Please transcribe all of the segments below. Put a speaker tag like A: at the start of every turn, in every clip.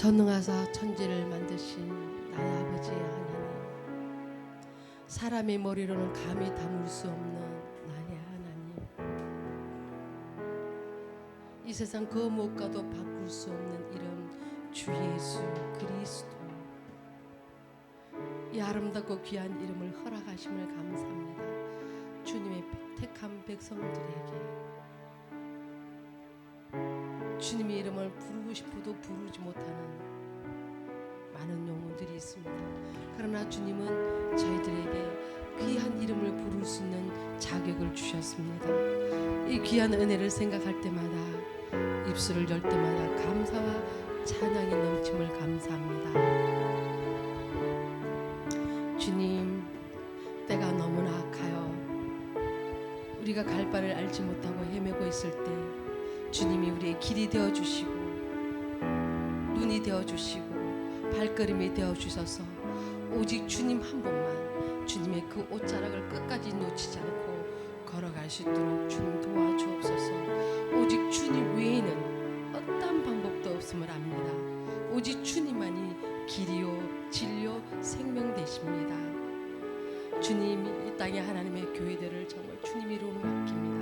A: 전능하사 천지를 만드신 나의 아버지 하나님, 사람의 머리로는 감히 담을 수 없는 나의 하나님, 이 세상 그 무엇과도 바꿀 수 없는 이름 주 예수 그리스도, 이 아름답고 귀한 이름을 허락하심을 감사합니다. 주님의 택한 백성들에게 주님의 이름을 부르고 싶어도 부르지 못하는 많은 영혼들이 있습니다. 그러나 주님은 저희들에게 귀한 이름을 부를 수 있는 자격을 주셨습니다. 이 귀한 은혜를 생각할 때마다, 입술을 열 때마다 감사와 찬양이 넘침을 감사합니다. 주님, 때가 너무나 악하여 우리가 갈 바를 알지 못하고 헤매고 있을 때 주님이 우리의 길이 되어주시고 눈이 되어주시고 발걸음이 되어주셔서 오직 주님 한 분만, 주님의 그 옷자락을 끝까지 놓치지 않고 걸어갈 수 있도록 주님 도와주옵소서. 오직 주님 외에는 어떤 방법도 없음을 압니다. 오직 주님만이 길이요 진리요 생명 되십니다. 주님이 이 땅에 하나님의 교회들을 정말 주님 이름으로 맡깁니다.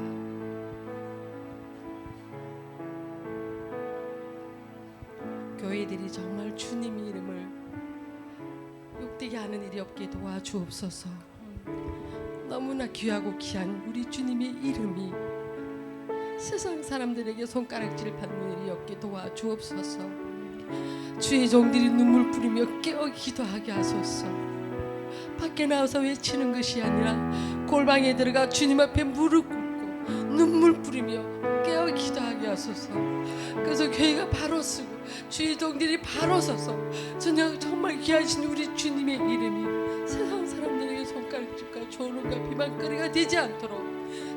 A: 교회들이 정말 주님의 이름을 욕되게 하는 일이 없게 도와주옵소서. 너무나 귀하고 귀한 우리 주님의 이름이 세상 사람들에게 손가락질 받는 일이 없게 도와주옵소서. 주의 종들이 눈물 뿌리며 깨어 기도하게 하소서. 밖에 나와서 외치는 것이 아니라 골방에 들어가 주님 앞에 무릎 꿇고 눈물 뿌리며 깨어 기도하게 하소서. 그래서 교회가 바로 쓰고 주의 종들이 바로 서서 정말 귀하신 우리 주님의 이름이 세상 사람들에게 손가락질과 조롱과 비방거리가 되지 않도록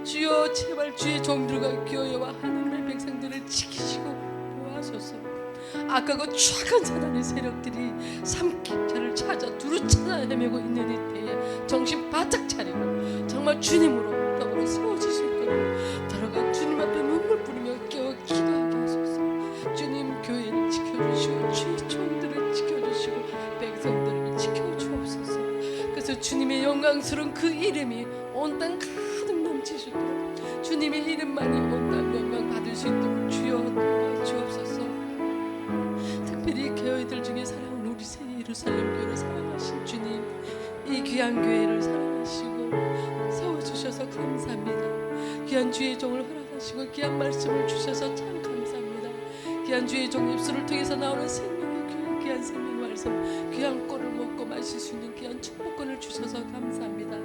A: 주여 제발 주의 종들과 교회와 하나님의 백성들을 지키시고 보호하소서. 악하고 추악한 사단의 세력들이 삼킬자를 찾아 두루 찾아 헤매고 있는 이때에 정신 바짝 차리고 정말 주님으로 더불어 세워질 수 있도록 들어가 주님 앞에 눈물 뿌리며 깨어 기도하게 하소서. 주님 교회를 지켜주시고 주의 종들을 지켜주시고 백성들을 지켜주옵소서. 그래서 주님의 영광스러운 그 이름이 온 땅 가득 넘치시도록 주님의 이름만이 온 땅 영광 받을 수 있도록 주여 도와주옵소서. 특별히 교회들 중에 사랑하는 우리 새 예루살렘 교회를 사랑하신 주님, 이 귀한 교회를 사랑하시고 세워주셔서 감사합니다. 귀한 주의 종을 허락하시고 귀한 말씀을 주셔서 참 감사합니다. 귀한 주의 종 입술을 통해서 나오는 생명의 교회, 귀한 생명 말씀, 귀한 꼴을 먹고 마실 수 있는 귀한 축복권을 주셔서 감사합니다.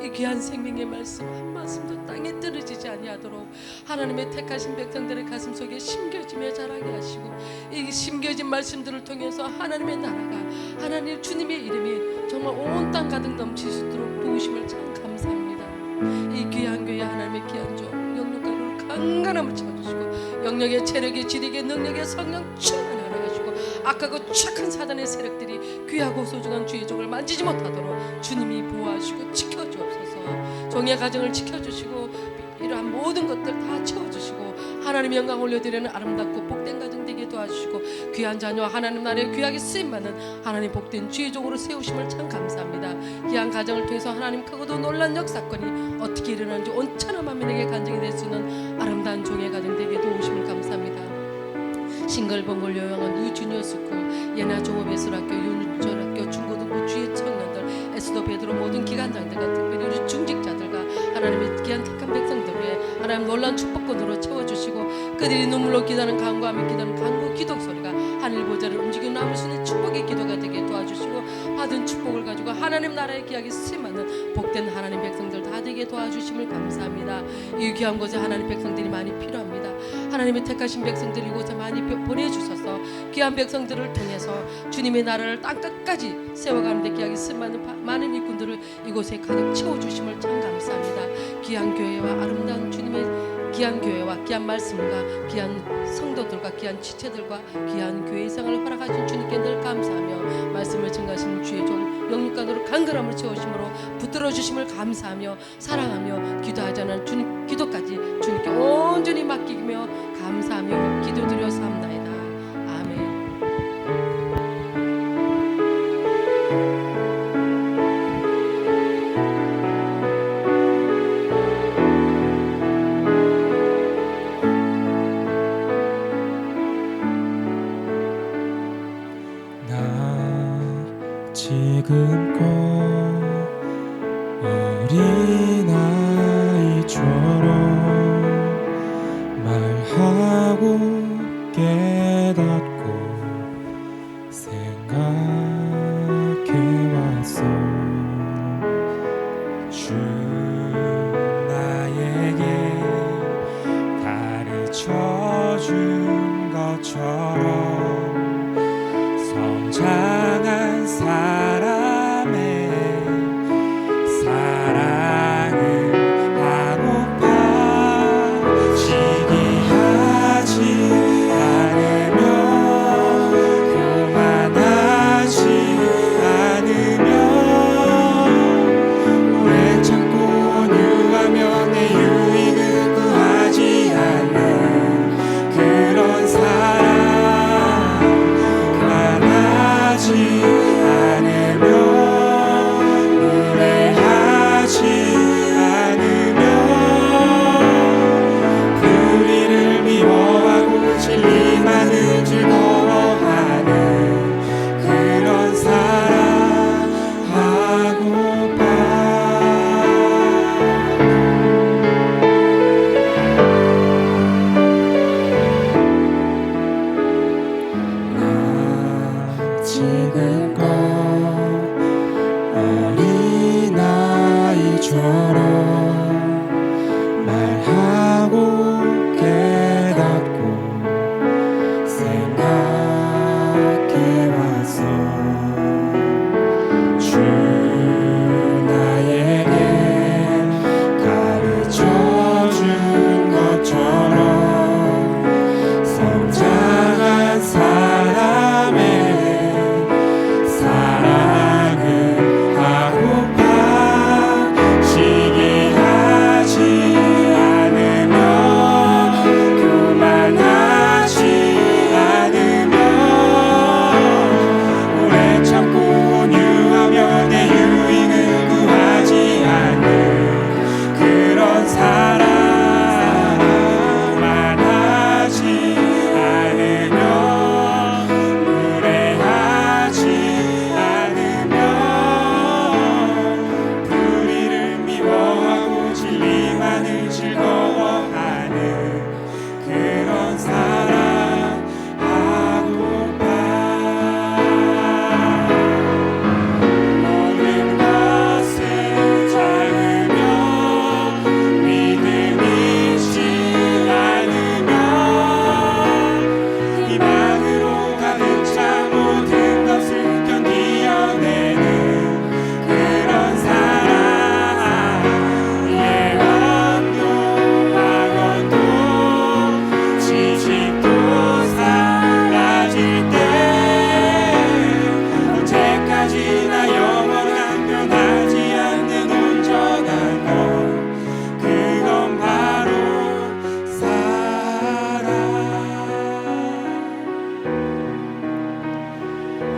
A: 이 귀한 생명의 말씀 한 말씀도 땅에 떨어지지 아니하도록 하나님의 택하신 백성들의 가슴 속에 심겨지며 자라게 하시고, 이 심겨진 말씀들을 통해서 하나님의 나라가, 하나님 주님의 이름이 정말 온 땅 가득 넘칠 수 있도록 도우심을 참 감사합니다. 이 귀한 교회 하나님의 귀한 종 영육간으로 강건함을 채워주시고 영역의 체력의 지력의 능력의 성령 충만하게 하시고 악하고 추악한 사단의 세력들이 귀하고 소중한 주의 종을 만지지 못하도록 주님이 보호하시고 지켜주옵소서. 종의 가정을 지켜주시고 이러한 모든 것들 다 채워주시고 하나님 영광 올려드리는 아름답고 복된 가정 되게 도와주시고 귀한 자녀와 하나님 나라의 귀하게 쓰임받는 하나님 복된 주의 종으로 세우심을 참 감사합니다. 귀한 가정을 통해서 하나님 크고도 놀란 역사건이 어떻게 일어나는지 온 천하 만민에게 간증이 될 수 있는 아름다운 종의 가정 되게 도우심을 감사합니다. 싱글벙글 요양원 유주니어 스쿨 예나 종업예술학교 윤철학교 중고등부 주의 청년들 에스더 베드로 모든 기관장들과 특별히 우리 중직자들과 하나님의 귀한 택한 백성들 위해 하나님 놀란 축복권으로 채워주시고 그들이 눈물로 기도하는 간구하며 기도하는 간구 기도 소리가 하늘 보좌를 움직이는 남을 수는 축복의 기도가 되게 도와주시고 받은 축복을 가지고 하나님 나라의 귀하게 쓰임받는 복된 하나님 백성들 다 되게 도와주심을 감사합니다. 이 귀한 곳에 하나님 백성들이 많이 필요합니다. 하나님의 택하신 백성들이 이곳에 많이 보내주셔서 귀한 백성들을 통해서 주님의 나라를 땅끝까지 세워가는 데 귀하게 쓰임받는 많은 일꾼들을 이곳에 가득 채워주심을 참 감사합니다. 귀한 교회와 아름다운 주님의 귀한 교회와 귀한 말씀과 귀한 성도들과 귀한 지체들과 귀한 교회 생활을 허락하신 주님께 늘 감사하며 말씀을 증가하시는 주의 종 영육간으로 간절함을 채우심으로 붙들어 주심을 감사하며 사랑하며 기도하자는 주님 기도까지 주님께 온전히 맡기며 감사하며 기도드려 사옵나이다. 아멘.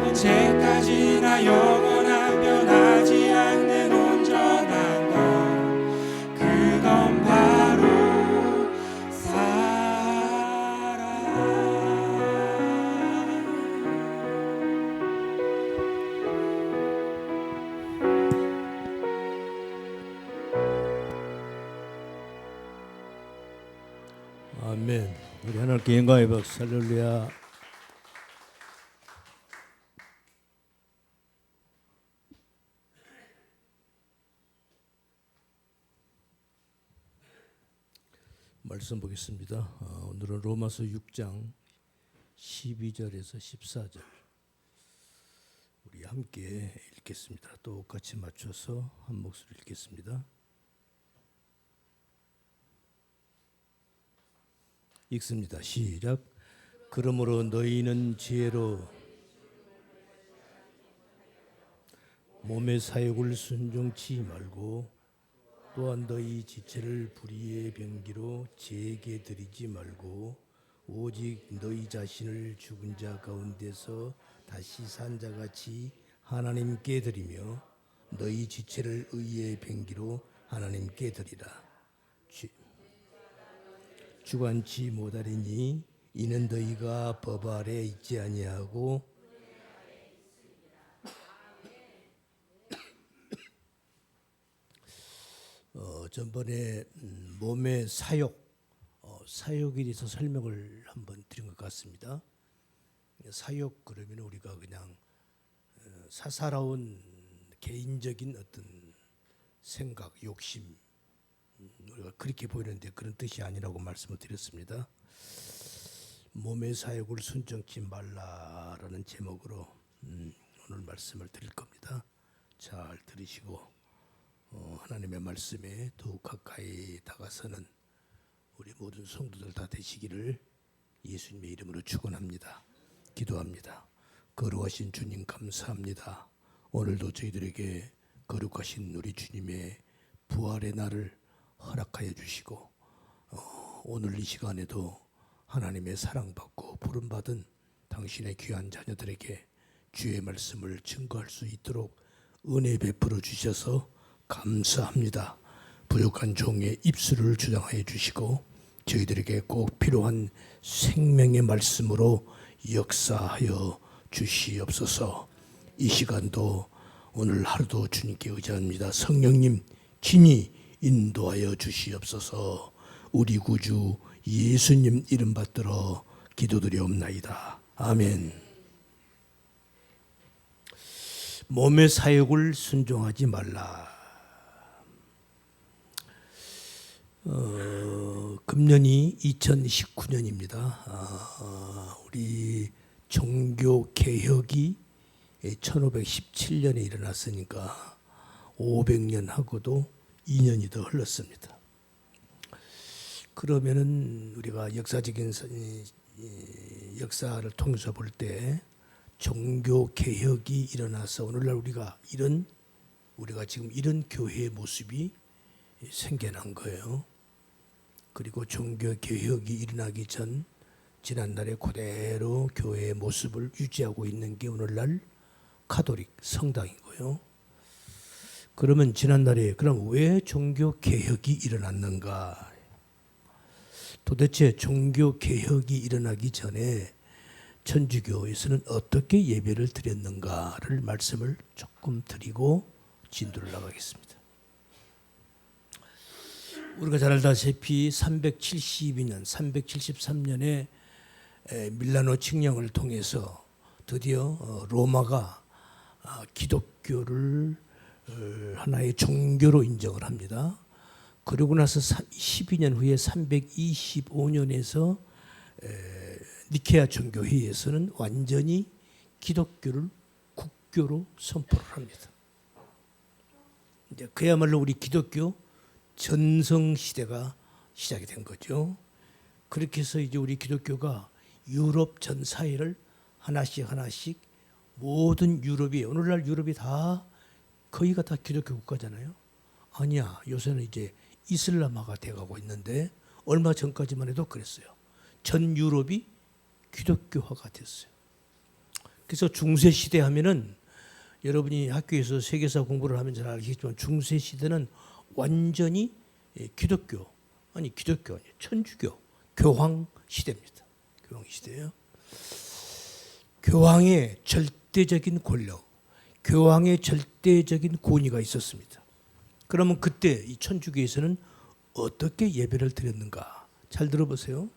B: 언제까지나 영원한 변하지 않는 온전한 것, 그건 바로 사랑.
C: 아멘. 우리 하나님께 영광의 박수. 할렐루야. 말씀 보겠습니다. 오늘은 로마서 6장 12절에서 14절 우리 함께 읽겠습니다. 똑같이 맞춰서 한 목소리 읽겠습니다. 읽습니다. 시작. 그러므로 너희는 지혜로 몸의 사욕을 순종치 말고 또한 너희 지체를 불의의 병기로 제게 드리지 말고 오직 너희 자신을 죽은 자 가운데서 다시 산 자같이 하나님께 드리며 너희 지체를 의의 병기로 하나님께 드리라. 주관치 못하리니 이는 너희가 법 아래 있지 아니하고 전번에 몸의 사욕에 대해서 설명을 한번 드린 것 같습니다. 사욕 그러면 우리가 그냥 사사로운 개인적인 어떤 생각, 욕심, 우리가 그렇게 보이는데 그런 뜻이 아니라고 말씀을 드렸습니다. 몸의 사욕을 순종치 말라라는 제목으로 오늘 말씀을 드릴 겁니다. 잘 들으시고 하나님의 말씀에 더욱 가까이 다가서는 우리 모든 성도들 다 되시기를 예수님의 이름으로 축원합니다. 기도합니다. 거룩하신 주님 감사합니다. 오늘도 저희들에게 거룩하신 우리 주님의 부활의 날을 허락하여 주시고 오늘 이 시간에도 하나님의 사랑받고 부름받은 당신의 귀한 자녀들에게 주의 말씀을 증거할 수 있도록 은혜 베풀어 주셔서 감사합니다. 부족한 종의 입술을 주장하여 주시고 저희들에게 꼭 필요한 생명의 말씀으로 역사하여 주시옵소서. 이 시간도 오늘 하루도 주님께 의지합니다. 성령님 친히 인도하여 주시옵소서. 우리 구주 예수님 이름 받들어 기도드리옵나이다. 아멘. 몸의 사욕을 순종하지 말라. 금년이 2019년입니다. 우리 종교 개혁이 1517년에 일어났으니까 500년 하고도 2년이 더 흘렀습니다. 그러면은 우리가 역사적인 역사를 통해서 볼 때 종교 개혁이 일어나서 오늘날 우리가 지금 이런 교회의 모습이 생겨난 거예요. 그리고 종교 개혁이 일어나기 전 지난날에 그대로 교회의 모습을 유지하고 있는 게 오늘날 가톨릭 성당이고요. 그러면 지난날에 그럼 왜 종교 개혁이 일어났는가? 도대체 종교 개혁이 일어나기 전에 천주교에서는 어떻게 예배를 드렸는가를 말씀을 조금 드리고 진도를 나가겠습니다. 우리가 잘 알다시피 372년, 373년에 밀라노 칙령을 통해서 드디어 로마가 기독교를 하나의 종교로 인정을 합니다. 그러고 나서 12년 후에 325년에서 니케아 종교회의에서는 완전히 기독교를 국교로 선포를 합니다. 이제 그야말로 우리 기독교 전성 시대가 시작이 된 거죠. 그렇게 해서 이제 우리 기독교가 유럽 전 사회를 하나씩 모든 유럽이, 오늘날 유럽이 다 거의가 다 기독교 국가잖아요. 아니야, 요새는 이제 이슬람화가 돼가고 있는데 얼마 전까지만 해도 그랬어요. 전 유럽이 기독교화가 됐어요. 그래서 중세 시대 하면은 여러분이 학교에서 세계사 공부를 하면 잘 알겠지만 중세 시대는 완전히 기독교 아니 천주교 교황 시대입니다. 교황 시대예요. 교황의 절대적인 권력, 교황의 절대적인 권위가 있었습니다. 그러면 그때 이 천주교에서는 어떻게 예배를 드렸는가? 잘 들어보세요.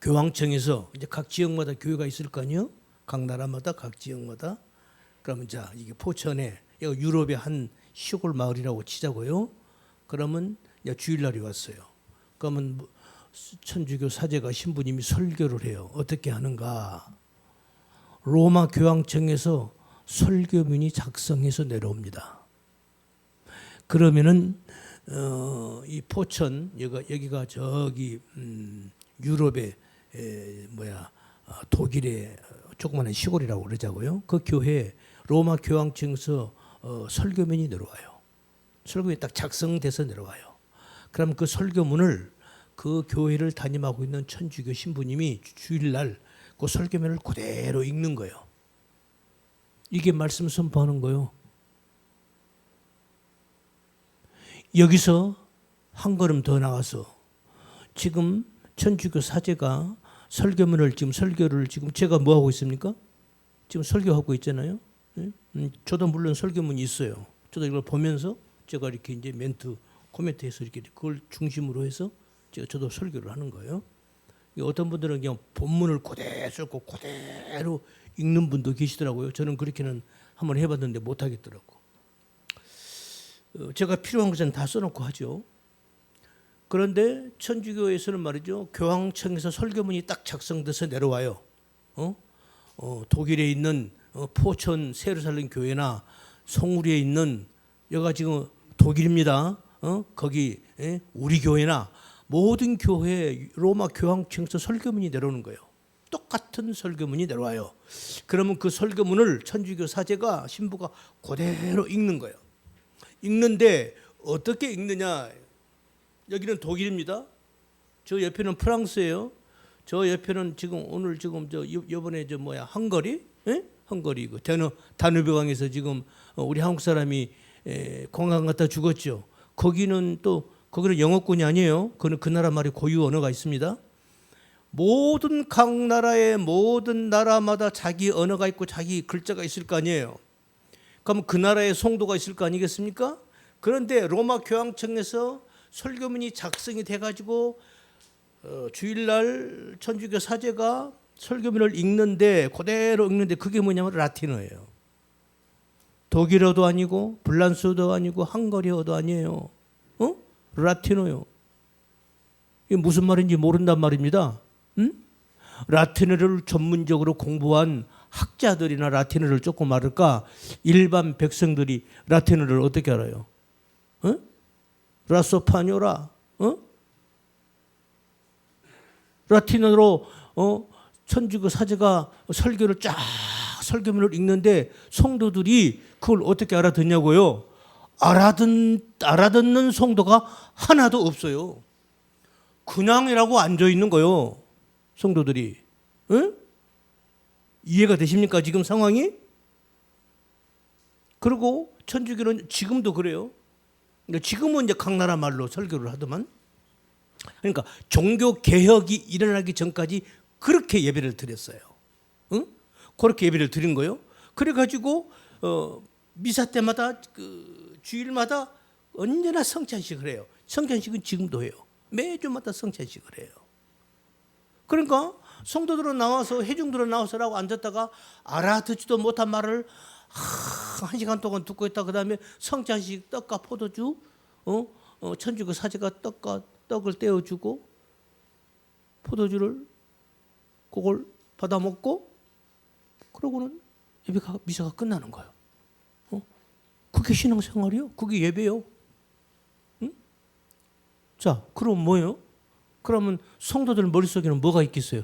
C: 교황청에서 이제 각 지역마다 교회가 있을 거 아니요? 각 나라마다 각 지역마다. 그러면 자 이게 포천에 유럽의 한 시골 마을이라고 치자고요. 그러면 주일날이 왔어요. 그러면 천주교 사제가 신부님이 설교를 해요. 어떻게 하는가? 로마 교황청에서 설교문이 작성해서 내려옵니다. 그러면은 이 포천 여기가 저기 유럽의 독일의 조그마한 시골이라고 그러자고요. 그 교회에 로마 교황청에서 설교문이 내려와요. 설교문이 딱 작성돼서 내려와요. 그럼 그 설교문을 그 교회를 담임하고 있는 천주교 신부님이 주일날 그 설교문을 그대로 읽는 거예요. 이게 말씀 선포하는 거예요. 여기서 한 걸음 더 나가서 지금 천주교 사제가 설교문을 설교를 제가 뭐 하고 있습니까? 지금 설교하고 있잖아요. 저도 물론 설교문이 있어요. 저도 이걸 보면서 제가 이렇게 이제 멘트 코멘트해서 이렇게 그걸 중심으로 해서 저도 설교를 하는 거예요. 어떤 분들은 그냥 본문을 그대로 읽는 분도 계시더라고요. 저는 그렇게는 한번 해봤는데 못 하겠더라고. 제가 필요한 것은 다 써놓고 하죠. 그런데 천주교에서는 말이죠. 교황청에서 설교문이 딱 작성돼서 내려와요. 독일에 있는 포천 세르살렘 교회나 송우리에 있는 여기가 지금 독일입니다. 거기 우리 교회나 모든 교회 로마 교황청에서 설교문이 내려오는 거예요. 똑같은 설교문이 내려와요. 그러면 그 설교문을 천주교 사제가 신부가 그대로 읽는 거예요. 읽는데 어떻게 읽느냐? 여기는 독일입니다. 저 옆에는 프랑스예요. 저 옆에는 지금 오늘 지금 이번에 헝가리? 헝가리 그 다누베강에서 지금 우리 한국 사람이 공항 갔다 죽었죠. 거기는 영어권이 아니에요. 그 나라 말이 고유 언어가 있습니다. 모든 각 나라의 모든 나라마다 자기 언어가 있고 자기 글자가 있을 거 아니에요. 그럼 그 나라의 성도가 있을 거 아니겠습니까? 그런데 로마 교황청에서 설교문이 작성이 돼가지고 주일날 천주교 사제가 설교문을 읽는데 그대로 읽는데 그게 뭐냐면 라틴어예요. 독일어도 아니고 불란스어도 아니고 헝가리어도 아니에요. 라틴어요. 이게 무슨 말인지 모른단 말입니다. 라틴어를 전문적으로 공부한 학자들이나 라틴어를 조금 알을까? 일반 백성들이 라틴어를 어떻게 알아요? 라소파뇨라, 라틴어로 천주교 사제가 설교문을 읽는데 성도들이 그걸 어떻게 알아듣냐고요? 알아듣는 성도가 하나도 없어요. 그냥이라고 앉아 있는 거요. 성도들이. 이해가 되십니까? 지금 상황이? 그리고 천주교는 지금도 그래요. 그러니까 지금은 이제 각 나라 말로 설교를 하더만. 그러니까 종교 개혁이 일어나기 전까지 그렇게 예배를 드렸어요. 응? 그렇게 예배를 드린 거예요. 그래가지고 미사 때마다 그 주일마다 언제나 성찬식을 해요. 성찬식은 지금도 해요. 매주마다 성찬식을 해요. 그러니까 성도들은 나와서 회중들은 나와서라고 앉았다가 알아듣지도 못한 말을 한 시간 동안 듣고 있다. 그다음에 성찬식 떡과 포도주, 천주교 사제가 떡을 떼어주고 포도주를 그걸 받아 먹고 그러고는 미사가 끝나는 거예요. 그게 신앙생활이요? 그게 예배요? 응? 자, 그럼 뭐예요? 그러면 성도들 머릿속에는 뭐가 있겠어요?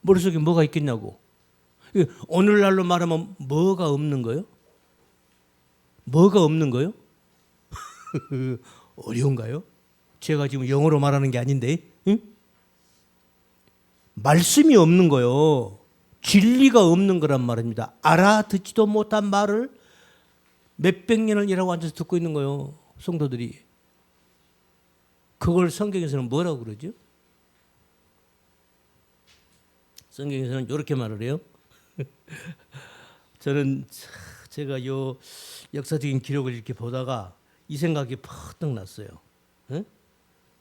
C: 머릿속에 뭐가 있겠냐고. 오늘날로 말하면 뭐가 없는 거예요? 뭐가 없는 거예요? 어려운가요? 제가 지금 영어로 말하는 게 아닌데, 응? 말씀이 없는 거예요. 진리가 없는 거란 말입니다. 알아듣지도 못한 말을 몇백 년을 일하고 앉아서 듣고 있는 거예요. 성도들이. 그걸 성경에서는 뭐라고 그러죠? 성경에서는 이렇게 말을 해요. 저는 제가 요 역사적인 기록을 이렇게 보다가 이 생각이 퍼뜩 났어요. 에?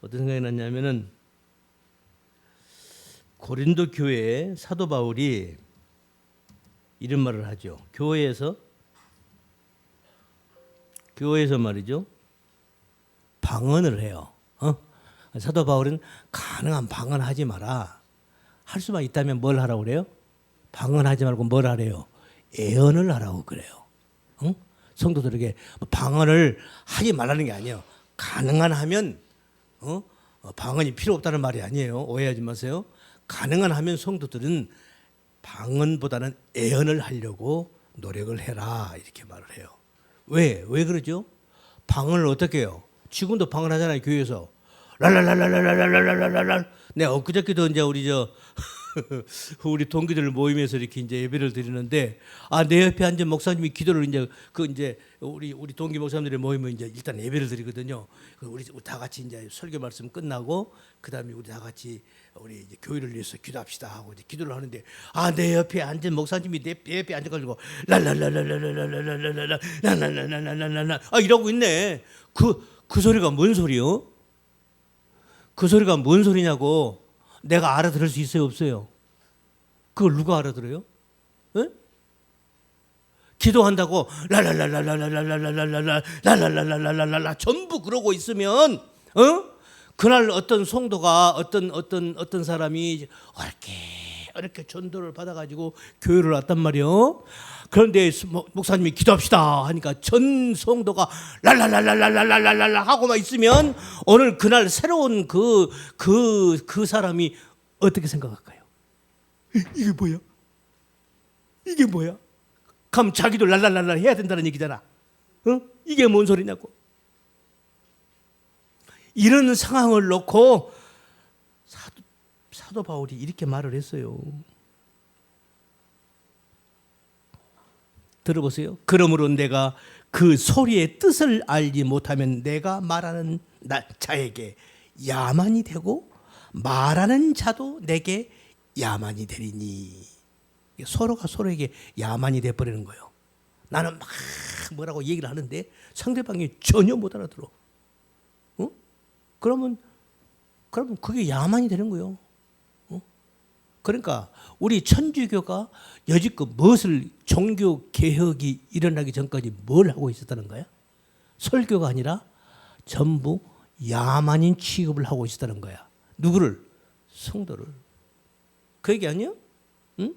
C: 어떤 생각이 났냐면은 고린도 교회에 사도 바울이 이런 말을 하죠. 교회에서 말이죠. 방언을 해요. 사도 바울은 가능한 방언하지 마라. 할 수만 있다면 뭘 하라고 그래요? 방언하지 말고 뭘 하래요? 애언을 하라고 그래요. 성도들에게 방언을 하지 말라는 게 아니에요. 가능한 하면 방언이 필요 없다는 말이 아니에요. 오해하지 마세요. 가능한 하면 성도들은 방언보다는 애언을 하려고 노력을 해라 이렇게 말을 해요. 왜 그러죠? 방언을 어떻게 해요? 지금도 방언하잖아요. 교회에서 랄랄랄랄랄랄랄랄랄랄. 내가 엊그저께도 이제 우리 동기들 모임에서 이렇게 이제 예배를 드리는데 내 옆에 앉은 목사님이 기도를 이제 우리 동기 목사님들의 모임은 이제 일단 예배를 드리거든요. 우리 다 같이 이제 설교 말씀 끝나고 그다음에 우리 다 같이 우리 이제 교회를 위해서 기도합시다 하고 이제 기도를 하는데 내 옆에 앉은 목사님이 내 옆에 앉아가지고 랄랄랄랄랄랄랄랄랄랄랄랄랄랄랄랄랄 이러고 있네. 그 소리가 뭔 소리요? 그 소리가 뭔 소리냐고. 내가 알아들을 수 있어요, 없어요? 그걸 누가 알아들어요? 에? 기도한다고 랄랄랄랄랄랄랄랄랄랄랄랄랄랄랄랄랄랄 전부 그러고 있으면 그날 어떤 성도가 어떤 사람이 이렇게 전도를 받아가지고 교회를 왔단 말이요. 그런데 목사님이 기도합시다 하니까 전 성도가 랄랄랄랄랄랄랄랄랄 하고만 있으면 오늘 그날 새로운 그 사람이 어떻게 생각할까요? 이게 뭐야? 이게 뭐야? 그럼 자기도 랄랄랄랄 해야 된다는 얘기잖아. 이게 뭔 소리냐고. 이런 상황을 놓고 사도 바울이 이렇게 말을 했어요. 들어보세요. 그러므로 내가 그 소리의 뜻을 알지 못하면 내가 말하는 자에게 야만이 되고 말하는 자도 내게 야만이 되리니. 서로가 서로에게 야만이 돼버리는 거예요. 나는 막 뭐라고 얘기를 하는데 상대방이 전혀 못 알아들어. 그러면 그게 야만이 되는 거예요. 그러니까 우리 천주교가 여지껏 무엇을 종교 개혁이 일어나기 전까지 뭘 하고 있었다는 거야? 설교가 아니라 전부 야만인 취급을 하고 있었다는 거야. 누구를? 성도를. 그 얘기 아니야? 응?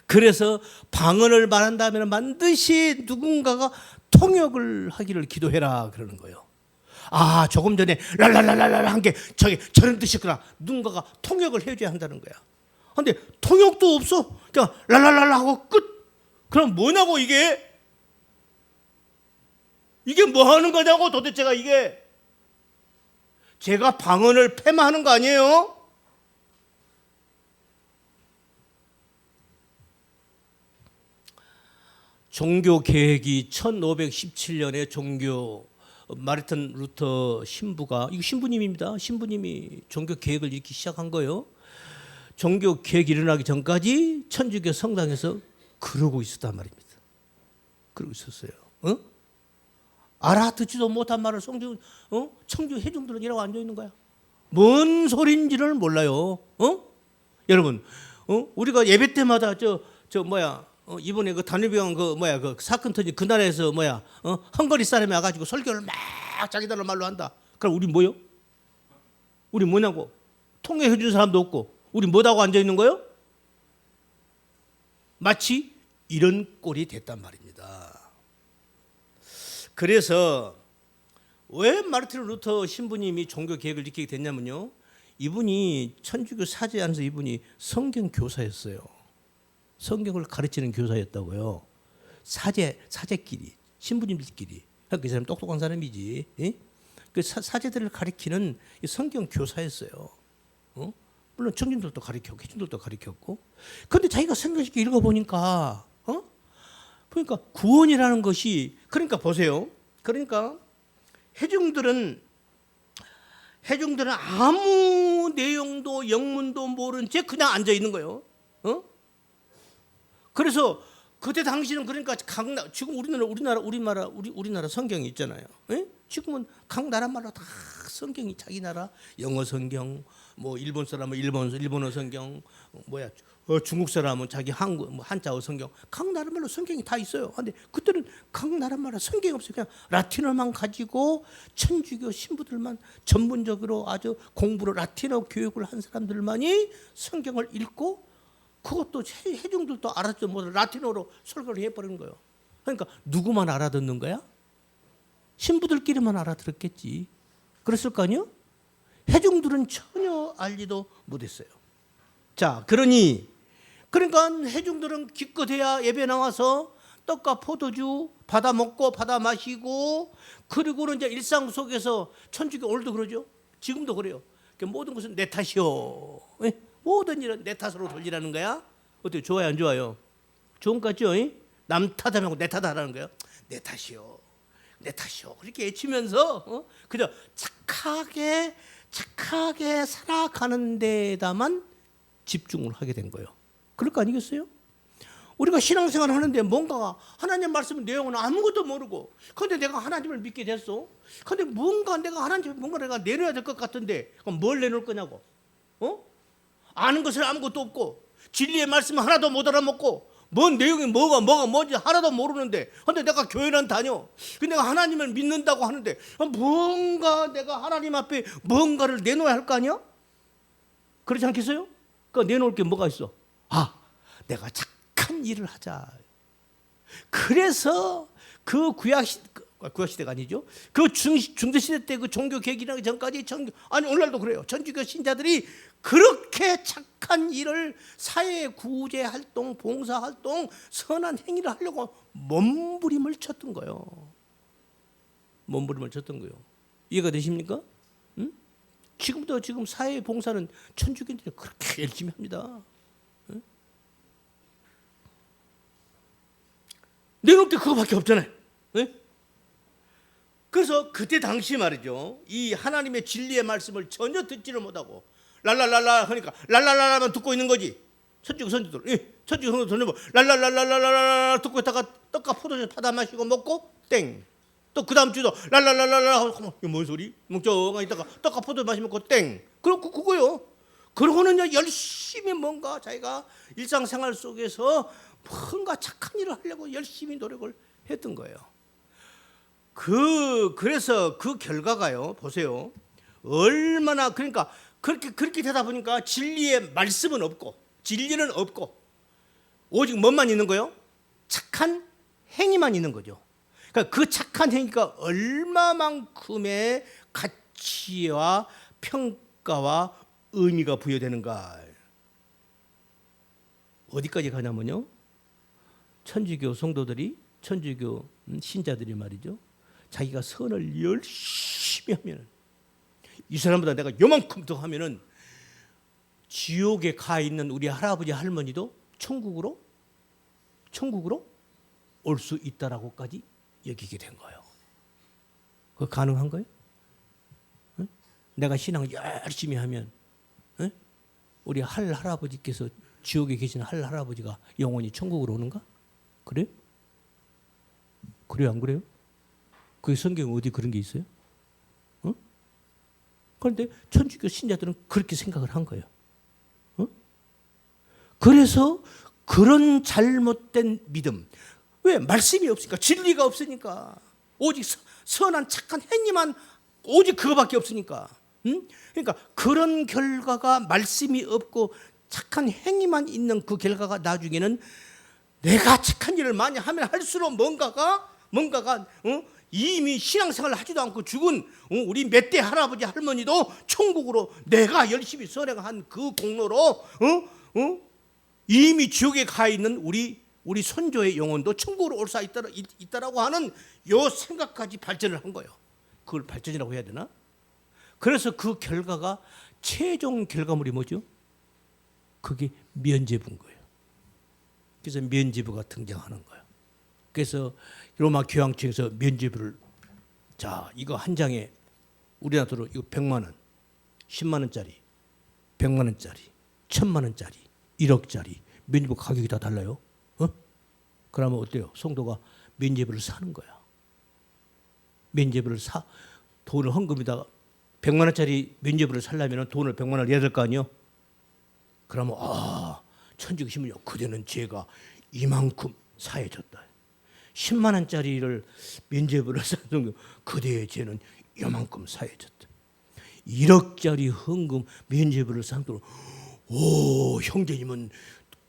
C: 그래서 방언을 말한다면 반드시 누군가가 통역을 하기를 기도해라 그러는 거예요. 조금 전에 랄랄랄랄랄 한 게 저런 뜻이구나. 누군가가 통역을 해줘야 한다는 거야. 근데 통역도 없어. 그냥 랄랄랄라 하고 끝. 그럼 뭐냐고 이게? 이게 뭐 하는 거냐고 도대체가 이게? 제가 방언을 폐마하는 거 아니에요? 종교 계획이 1517년에 종교 마르틴 루터 신부가, 이거 신부님입니다. 신부님이 종교 계획을 이렇게 시작한 거예요. 종교 계획이 일어나기 전까지 천주교 성당에서 그러고 있었단 말입니다. 그러고 있었어요. 알아듣지도 못한 말을 청주 회중들은 이라고 앉아 있는 거야. 뭔 소린지를 몰라요. 여러분, 우리가 예배 때마다 이번에 그 단위병 그 사건 터진 그 나라에서 헝가리 사람이 와가지고 설교를 막 자기들 말로 한다. 그럼 우리 뭐요? 우리 뭐냐고? 통역해 주는 사람도 없고 우리 뭐다고 앉아 있는 거요? 마치 이런 꼴이 됐단 말입니다. 그래서 왜 마르틴 루터 신부님이 종교 계획을 지키게 됐냐면요, 이분이 천주교 사제 안에서 이분이 성경 교사였어요. 성경을 가르치는 교사였다고요. 사제끼리, 신부님들끼리. 그 사람 똑똑한 사람이지. 그 사제들을 가르치는 성경 교사였어요. 물론 청중들도 가르쳤고 회중들도 가르쳤고. 그런데 자기가 성경을 읽어보니까 그러니까 구원이라는 것이, 그러니까 보세요. 그러니까 회중들은 아무 내용도 영문도 모른 채 그냥 앉아 있는 거예요. 그래서 그때 당시는 그러니까 지금 우리나라 성경이 있잖아요. 지금은 각 나라마다 다 성경이 자기 나라 영어 성경, 뭐 일본 사람은 일본어 성경, 중국 사람은 자기 한자어 성경, 각 나라마다 성경이 다 있어요. 근데 그때는 각 나라마다 성경이 없어요. 그냥 라틴어만 가지고 천주교 신부들만 전문적으로 아주 공부를 라틴어 교육을 한 사람들만이 성경을 읽고, 그것도 회중들도 알아듣지 못해 라틴어로 설교를 해버리는 거예요. 그러니까 누구만 알아듣는 거야? 신부들끼리만 알아들었겠지. 그랬을 거 아니요? 회중들은 전혀 알지도 못했어요. 자, 그러니까 회중들은 기껏해야 예배 나와서 떡과 포도주 받아 먹고 받아 마시고, 그리고는 이제 일상 속에서 천주교 오늘도 그러죠. 지금도 그래요. 모든 것은 내 탓이요. 모든 일은 내 탓으로 돌리라는 거야. 어때요? 좋아요, 안 좋아요? 좋은 것 같죠? 남 탓하면 내 탓하라는 거예요. 내 탓이요, 내 탓이요. 그렇게 외치면서 그저 착하게 살아가는 데다만 집중을 하게 된 거예요. 그럴 거 아니겠어요? 우리가 신앙생활을 하는데 뭔가 하나님 말씀 내용은 아무것도 모르고, 그런데 내가 하나님을 믿게 됐어. 그런데 내가 하나님께 뭔가 내가 내려야 될 것 같은데, 그럼 뭘 내놓을 거냐고? 아는 것은 아무것도 없고 진리의 말씀 하나도 못 알아먹고 뭔 내용이 뭐가 뭔지 하나도 모르는데, 근데 내가 교회는 다녀. 근데 내가 하나님을 믿는다고 하는데 뭔가 내가 하나님 앞에 뭔가를 내놓아야 할 거 아니야? 그렇지 않겠어요? 그러니까 내놓을 게 뭐가 있어? 내가 착한 일을 하자. 그래서 그 구약시대가 아니죠. 그 중세시대 때 그 종교 계획이라기 전까지 오늘날도 그래요. 천주교 신자들이 그렇게 착한 일을, 사회 구제 활동, 봉사 활동, 선한 행위를 하려고 몸부림을 쳤던 거예요. 이해가 되십니까? 지금도 사회 봉사는 천주교인들이 그렇게 열심히 합니다. 내놓을 게 그거밖에 없잖아요. 그래서 그때 당시 말이죠, 이 하나님의 진리의 말씀을 전혀 듣지를 못하고 랄랄랄라 하니까 랄랄랄라만 듣고 있는 거지. 천주교 선조들 랄랄랄랄랄라 듣고 있다가 떡과 포도주 받아 마시고 먹고 땡. 또 그 다음 주도 랄랄랄랄라 하고, 이거 뭔 소리? 멍청하게 있다가 떡과 포도주 마시고 먹고 땡. 그렇고 그거요. 그러고는 열심히 뭔가 자기가 일상생활 속에서 뭔가 착한 일을 하려고 열심히 노력을 했던 거예요. 그래서 그 결과가요, 보세요. 얼마나, 그러니까 그렇게 되다 보니까 진리의 말씀은 없고 진리는 없고 오직 뭐만 있는 거요? 착한 행위만 있는 거죠. 그러니까 그 착한 행위가 얼마만큼의 가치와 평가와 의미가 부여되는가. 어디까지 가냐면요, 천주교 성도들이, 천주교 신자들이 말이죠, 자기가 선을 열심히 하면, 이 사람보다 내가 요만큼 더 하면은 지옥에 가 있는 우리 할아버지 할머니도 천국으로 올 수 있다라고까지 여기게 된 거예요. 그거 가능한 거예요? 응? 내가 신앙 열심히 하면, 응? 우리 할아버지께서 지옥에 계신 할아버지가 영원히 천국으로 오는가? 그래요? 그래요, 안 그래요? 그 성경에 어디 그런 게 있어요? 응? 그런데 천주교 신자들은 그렇게 생각을 한 거예요. 응? 그래서 그런 잘못된 믿음, 왜? 말씀이 없으니까, 진리가 없으니까, 오직 선한 착한 행위만 오직 그거밖에 없으니까. 응? 그러니까 그런 결과가 말씀이 없고 착한 행위만 있는 그 결과가 나중에는 내가 착한 일을 많이 하면 할수록 뭔가가 이미 신앙생활을 하지도 않고 죽은 우리 몇 대 할아버지 할머니도 천국으로 내가 열심히 선행한 그 공로로 이미 지옥에 가 있는 우리 손조의 영혼도 천국으로 올 수 있다라고 하는 요 생각까지 발전을 한 거예요. 그걸 발전이라고 해야 되나? 그래서 그 결과가 최종 결과물이 뭐죠? 그게 면죄부인 거예요. 그래서 면죄부가 등장하는 거예요. 그래서 로마 교황청에서 면죄부를, 자, 이거 한 장에 우리나라 돈으로 이거 100만 원, 10만 원짜리, 100만 원짜리, 1000만 원짜리, 1억짜리 면죄부 가격이 다 달라요. 그러면 어때요? 성도가 면죄부를 사는 거야. 면죄부를 돈을 헌금에다가 100만 원짜리 면죄부를 살려면 돈을 100만 원을 내야 될 거 아니에요? 그러면 천주교 신분이요. 그대는 죄가 이만큼 사해졌다. 10만 원짜리를 면죄부를 사는 그대의 죄는 이만큼 사해졌다. 1억짜리 헌금 면죄부를 상도로 형제님은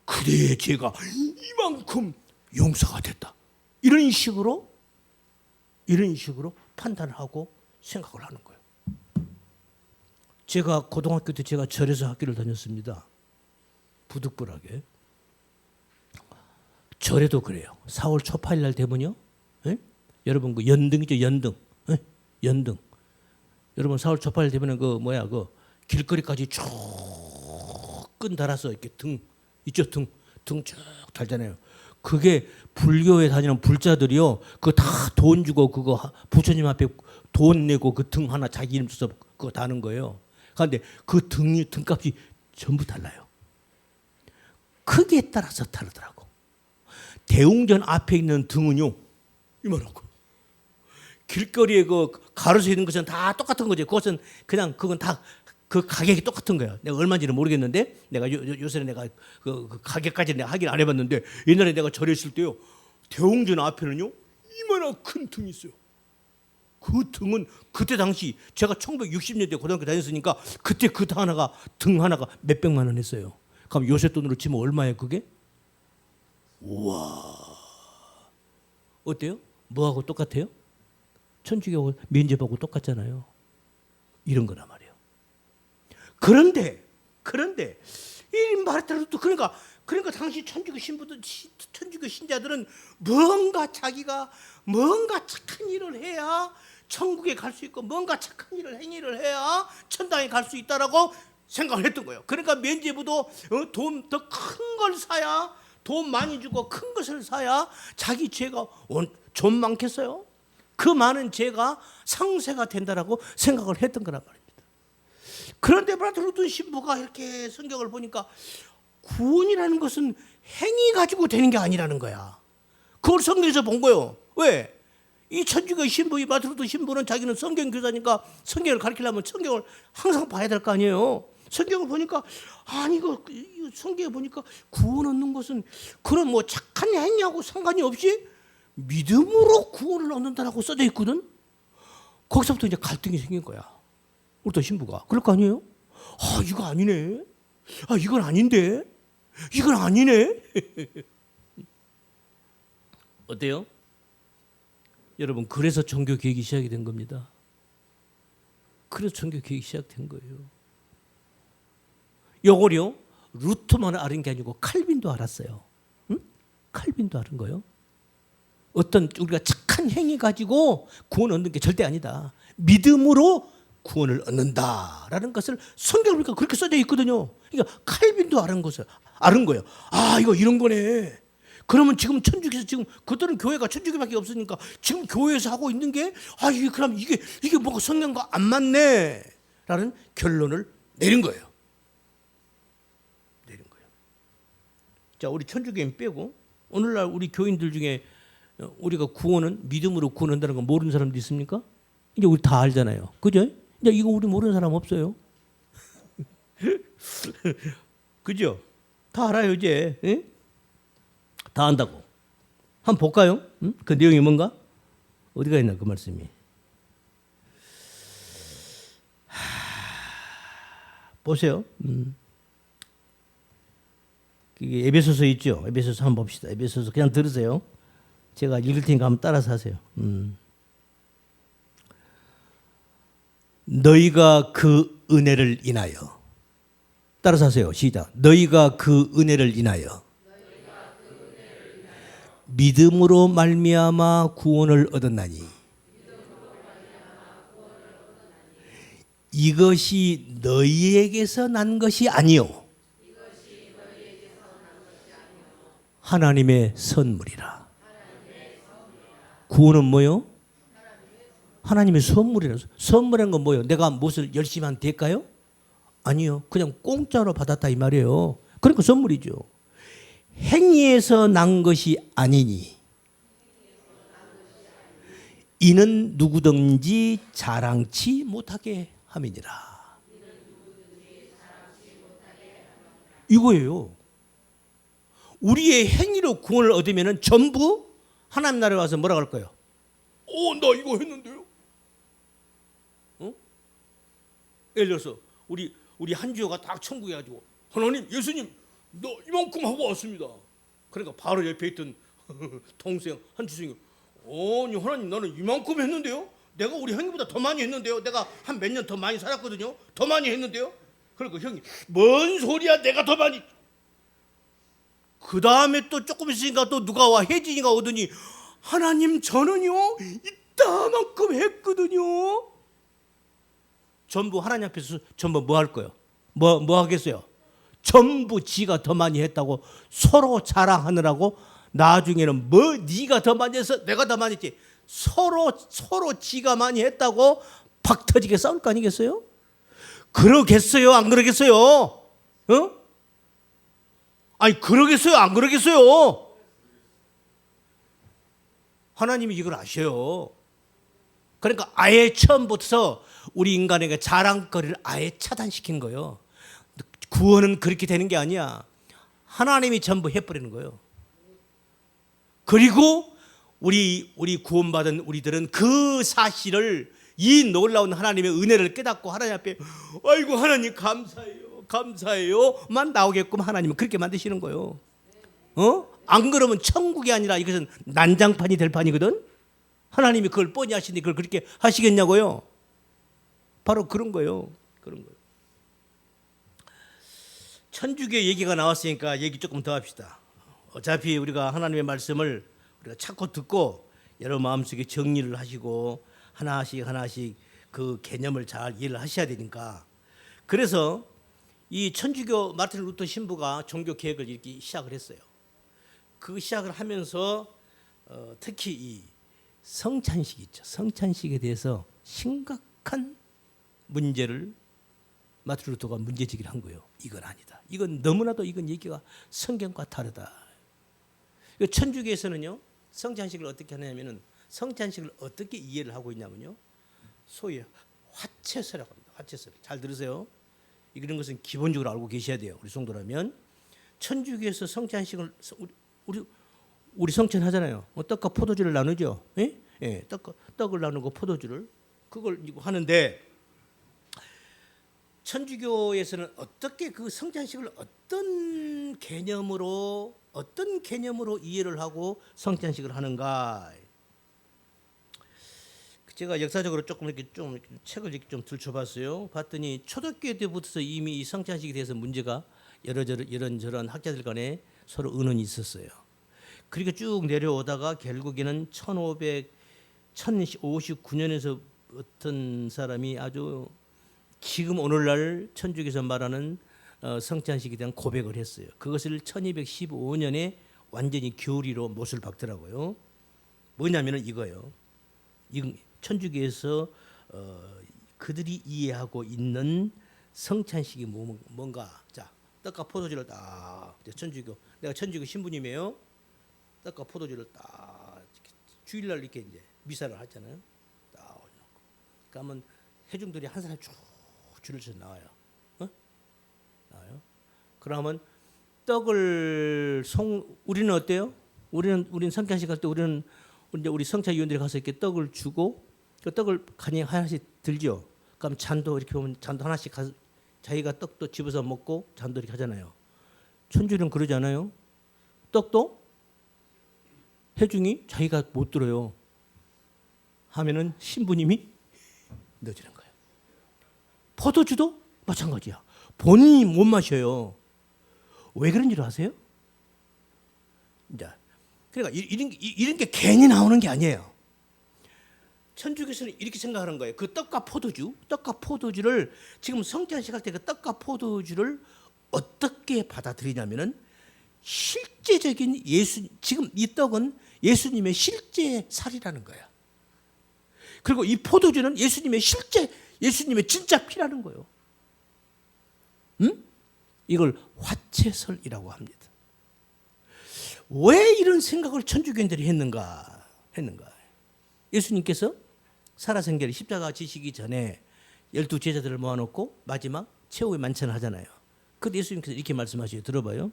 C: 그대의 죄가 이만큼 용서가 됐다. 이런 식으로 판단을 하고 생각을 하는 거예요. 제가 고등학교 때 제가 절에서 학교를 다녔습니다. 부득불하게. 절에도 그래요. 4월 초파일 날 되면요. 에? 여러분 그 연등이죠, 연등. 에? 연등. 여러분 4월 초파일 되면은 그 길거리까지 쭉 끈 달아서 이렇게 등 있죠, 등 쭉 달잖아요. 그게 불교에 다니는 불자들이요. 그거 다 돈 주고 그거 부처님 앞에 돈 내고 그 등 하나 자기 이름 써서 그거 다는 거예요. 그런데 그 등값이 전부 달라요. 크기에 따라서 다르더라고. 대웅전 앞에 있는 등은요, 이만하고. 길거리에 그 가로수 있는 것은 다 똑같은 거죠. 그건 다 그 가격이 똑같은 거야. 내가 얼마인지는 모르겠는데, 내가 요새는 내가 그 가격까지 내가 확인 안 해봤는데, 옛날에 내가 절에 있을 때요, 대웅전 앞에는요, 이만한 큰 등이 있어요. 그 등은 그때 당시 제가 1960년대 고등학교 다녔으니까 그때 그 등 하나가 몇백만 원 했어요. 그럼 요새 돈으로 치면 얼마예요, 그게? 우와. 어때요? 뭐하고 똑같아요? 천주교 면죄부하고 똑같잖아요. 이런 거란 말이에요. 그런데 이 말대로 또 그러니까 당시 천주교 신자들은 자기가 뭔가 착한 일을 해야 천국에 갈 수 있고 뭔가 착한 행위를 해야 천당에 갈 수 있다라고 생각을 했던 거예요. 그러니까 면죄부도 돈 더 큰 걸 사야, 돈 많이 주고 큰 것을 사야 자기 죄가 좀 많겠어요? 그 많은 죄가 상쇄가 된다라고 생각을 했던 거란 말입니다. 그런데 마르틴 루터 신부가 이렇게 성경을 보니까 구원이라는 것은 행위 가지고 되는 게 아니라는 거야. 그걸 성경에서 본 거예요. 왜? 이 천주교 신부, 이 마르틴 루터 신부는 자기는 성경 교사니까 성경을 가르치려면 성경을 항상 봐야 될 거 아니에요. 성경을 보니까 이거 성경에 보니까 구원 얻는 것은 그런 뭐 착한 행위하고 상관이 없이 믿음으로 구원을 얻는다라고 써져 있거든. 거기서부터 이제 갈등이 생긴 거야. 루터 신부가 그럴 거 아니에요? 이거 아니네. 이건 아닌데. 이건 아니네. 어때요? 여러분, 그래서 종교 개혁이 시작이 된 겁니다. 그래서 종교 개혁이 시작된 거예요. 요거요, 루터만 아는 게 아니고 칼빈도 알았어요. 응? 칼빈도 아는 거예요. 어떤 우리가 착한 행위 가지고 구원 얻는 게 절대 아니다. 믿음으로 구원을 얻는다라는 것을 성경을 보니까 그렇게 써져 있거든요. 그러니까 칼빈도 아는 거예요. 이거 이런 거네. 그러면 지금 천주교에서 지금 그들은 교회가 천주교밖에 없으니까 지금 교회에서 하고 있는 게 이게 그럼 이게 뭔가 성경과 안 맞네라는 결론을 내린 거예요. 자, 우리 천주교인 빼고 오늘날 우리 교인들 중에 우리가 구원은 믿음으로 구원한다는 거 모르는 사람도 있습니까? 이제 우리 다 알잖아요. 그죠? 이제 이거 우리 모르는 사람 없어요. 그죠? 다 알아요 이제. 예? 다 안다고. 한번 볼까요? 응? 그 내용이 뭔가? 어디가 있나 그 말씀이. 보세요. 이게 에베소서 있죠. 에베소서 한번 봅시다. 에베소서 그냥 들으세요. 제가 읽을 테니까 한번 따라서 하세요. 너희가 그 은혜를 인하여 따라서 하세요. 시작. 너희가 그 은혜를 인하여 믿음으로 말미암아 구원을 얻었나니 이것이 너희에게서 난 것이 아니요 하나님의 선물이라. 구원은 뭐요? 하나님의 선물이라. 선물한 건 뭐요? 내가 무엇을 열심히 한 대가요? 아니요. 그냥 공짜로 받았다 이 말이에요. 그러니까 선물이죠. 행위에서 난 것이 아니니 이는 누구든지 자랑치 못하게 함이니라. 이거예요. 우리의 행위로 구원을 얻으면 전부 하나님 나라에 와서 뭐라고 할 거예요? 나 이거 했는데요. 예를 들어서 우리 한주호가 딱 천국에 가지고 하나님, 예수님, 너 이만큼 하고 왔습니다. 그러니까 바로 옆에 있던 동생 한주생이 아니 하나님 나는 이만큼 했는데요. 내가 우리 형님보다 더 많이 했는데요. 내가 한 몇 년 더 많이 살았거든요. 더 많이 했는데요. 그러니까 형이 뭔 소리야 내가 더 많이. 그 다음에 또 조금 있으니까 또 누가 와 혜진이가 오더니 하나님 저는요 이따만큼 했거든요. 전부 하나님 앞에서 전부 뭐 할 거예요? 뭐 하겠어요? 전부 지가 더 많이 했다고 서로 자랑하느라고 나중에는 뭐 네가 더 많이 해서 내가 더 많이 했지 서로 지가 많이 했다고 박 터지게 싸울 거 아니겠어요? 그러겠어요? 안 그러겠어요? 아니 그러겠어요? 안 그러겠어요? 하나님이 이걸 아셔요. 그러니까 아예 처음부터 우리 인간에게 자랑거리를 아예 차단시킨 거예요. 구원은 그렇게 되는 게 아니야. 하나님이 전부 해버리는 거예요. 그리고 우리 구원받은 우리들은 그 사실을 이 놀라운 하나님의 은혜를 깨닫고 하나님 앞에 아이고 하나님 감사해요만 나오게끔 하나님은 그렇게 만드시는 거예요. 안 그러면 천국이 아니라 이것은 난장판이 될 판이거든. 하나님이 그걸 뻔히 하시는데 그걸 그렇게 하시겠냐고요. 바로 그런 거예요. 그런 거예요. 천주교 얘기가 나왔으니까 얘기 조금 더 합시다. 어차피 우리가 하나님의 말씀을 우리가 자꾸 듣고 여러분 마음속에 정리를 하시고 하나씩 그 개념을 잘 이해를 하셔야 되니까. 그래서 이 천주교 마르틴 루터 신부가 종교 개혁을 이렇게 시작을 했어요. 그 시작을 하면서 특히 이 성찬식 있죠. 성찬식에 대해서 심각한 문제를 마르틴 루터가 문제제기를 한 거예요. 이건 아니다. 이건 너무나도 이건 얘기가 성경과 다르다. 천주교에서는요. 성찬식을 어떻게 하냐면은 성찬식을 어떻게 이해를 하고 있냐면요. 소위 화채서라고 합니다. 화채서. 잘 들으세요. 이런 것은 기본적으로 알고 계셔야 돼요. 우리 성도라면 천주교에서 성찬식을 우리 성찬 하잖아요. 떡과 포도주를 나누죠. 예? 예, 떡을 나누고 포도주를 그걸 하는데 천주교에서는 어떻게 그 성찬식을 어떤 개념으로 이해를 하고 성찬식을 하는가? 제가 역사적으로 조금 이렇게 좀 책을 이렇게 좀 들춰봤어요. 봤더니 초대교회 때부터 이미 이 성찬식에 대해서 문제가 이런저런 학자들 간에 서로 의논이 있었어요. 그리고 쭉 내려오다가 결국에는 1059년에서 어떤 사람이 아주 지금 오늘날 천주교에서 말하는 성찬식에 대한 고백을 했어요. 그것을 1215년에 완전히 교리로 못을 박더라고요. 뭐냐면은 이거요. 이 천주교에서 그들이 이해하고 있는 성찬식이 뭔가. 자, 떡과 포도주를 딱 천주교, 내가 천주교 신부님이에요. 떡과 포도주를 딱 주일날 이렇게 이제 미사를 하잖아요. 딱 올려놓고. 그러면 회중들이 한 사람 쭉 줄을 서 나와요. 나와요. 그러면 떡을 우리는 어때요? 우리는 성찬식 할 때 우리 성찬위원들이 가서 이렇게 떡을 주고 그 떡을 간이 하나씩 들죠. 그럼 잔도 이렇게 보면 잔도 하나씩 자기가 떡도 집어서 먹고 잔도 이렇게 하잖아요. 천주는 그러지 않아요? 떡도 회중이 자기가 못 들어요. 하면은 신부님이 넣어주는 거예요. 포도주도 마찬가지야. 본인이 못 마셔요. 왜 그런 줄 아세요? 이제 그러니까 이런 게 괜히 나오는 게 아니에요. 천주교에서는 이렇게 생각하는 거예요. 그 떡과 포도주를 지금 성찬식 할 때 그 떡과 포도주를 어떻게 받아들이냐면은 실제적인 지금 이 떡은 예수님의 실제 살이라는 거야. 그리고 이 포도주는 예수님의 진짜 피라는 거예요. 이걸 화채설이라고 합니다. 왜 이런 생각을 천주교인들이 했는가? 예수님께서 살아생전에 십자가 지시기 전에 12제자들을 모아놓고 마지막 최후의 만찬을 하잖아요. 그때 예수님께서 이렇게 말씀하셔요. 들어봐요.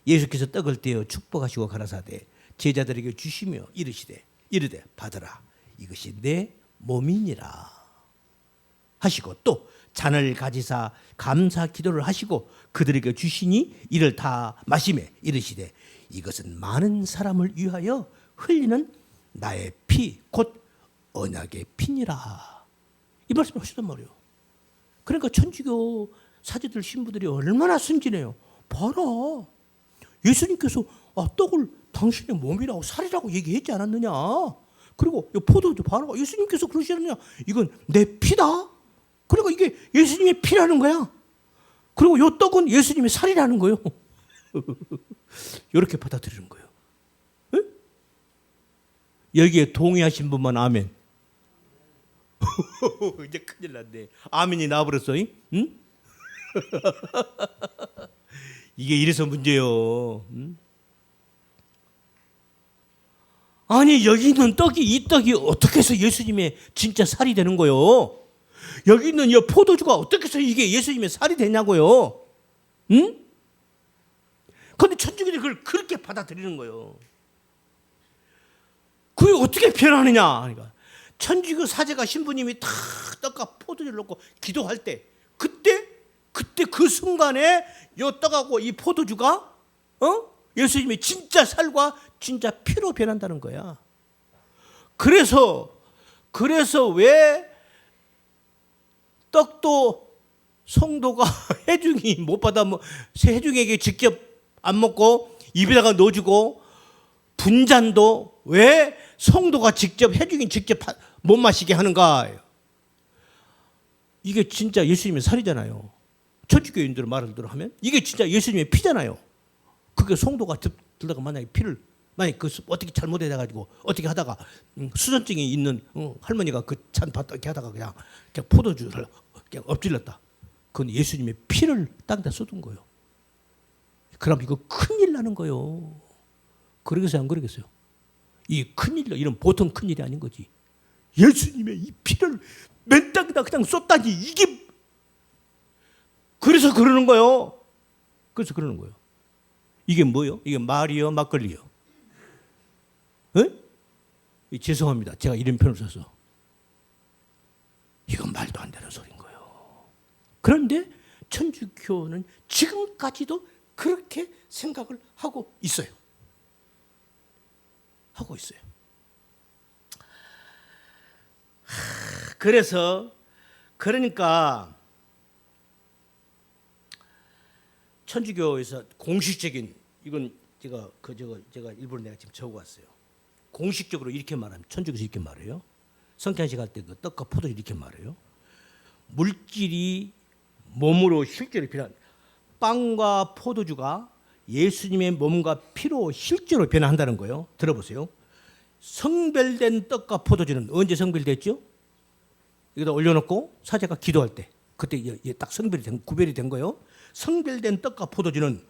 C: 예수께서 떡을 떼어 축복하시고 가라사대 제자들에게 주시며 이르되 받으라 이것이 내 몸이니라 하시고 또 잔을 가지사 감사 기도를 하시고 그들에게 주시니 이를 다 마시매 이르시되 이것은 많은 사람을 위하여 흘리는 나의 피 곧 언약의 피니라 이 말씀을 하시단 말이에요. 그러니까 천주교 사제들 신부들이 얼마나 순진해요. 봐라 예수님께서 떡을 당신의 몸이라고 살이라고 얘기했지 않았느냐. 그리고 포도주 봐라 예수님께서 그러시느냐. 이건 내 피다. 그러니까 이게 예수님의 피라는 거야. 그리고 이 떡은 예수님의 살이라는 거예요. 이렇게 받아들이는 거예요. 에? 여기에 동의하신 분만 아멘. 이제 큰일 났네. 아멘이 나와버렸어. 응? 이게 이래서 문제요. 응? 아니 여기 있는 이 떡이 어떻게 해서 예수님의 진짜 살이 되는 거요? 여기 있는 이 포도주가 어떻게 해서 이게 예수님의 살이 되냐고요? 응? 그런데 천주교들이 그걸 그렇게 받아들이는 거예요. 그게 어떻게 변하느냐? 그러니까 천주교 사제가 신부님이 다 떡과 포도주를 넣고 기도할 때 그때 그 순간에 이 떡하고 이 포도주가 예수님의 진짜 살과 진짜 피로 변한다는 거야. 그래서 왜 떡도 성도가 회중이 못 받아 회중에게 직접 안 먹고 입에다가 넣어주고 분잔도 왜 성도가 회중이 직접 못 마시게 하는가? 이게 진짜 예수님의 살이잖아요. 천주교인들의 말을 들어하면 이게 진짜 예수님의 피잖아요. 그게 성도가 들다가 만약에 피를 어떻게 잘못해가지고 어떻게 하다가 수전증이 있는 할머니가 그 잔 받다 이렇게 하다가 그냥 포도주를 그냥 엎질렀다. 그건 예수님의 피를 땅에다 쏟은 거예요. 그럼 이거 큰일 나는 거예요. 그러겠어요, 안 그러겠어요? 이 큰일, 이런 보통 큰일이 아닌 거지. 예수님의 이 피를 맨 땅에다 그냥 쏟다니 이게 그래서 그러는 거예요. 이게 뭐예요? 이게 말이요, 막걸리요? 죄송합니다. 제가 이런 표현을 써서. 이건 말도 안 되는 소리인 거예요. 그런데 천주교는 지금까지도 그렇게 생각을 하고 있어요. 그러니까 천주교에서 공식적인 이건 제가 일부러 내가 지금 적어왔어요. 공식적으로 이렇게 말하면 천주교에서 이렇게 말해요. 성찬식 할 때 그 떡과 포도주 이렇게 말해요. 물질이 몸으로 실제로 필요한 빵과 포도주가 예수님의 몸과 피로 실제로 변화한다는 거예요. 들어보세요. 성별된 떡과 포도주는 언제 성별됐죠? 여기다 올려놓고 사제가 기도할 때 그때 딱 구별이 된 거예요. 성별된 떡과 포도주는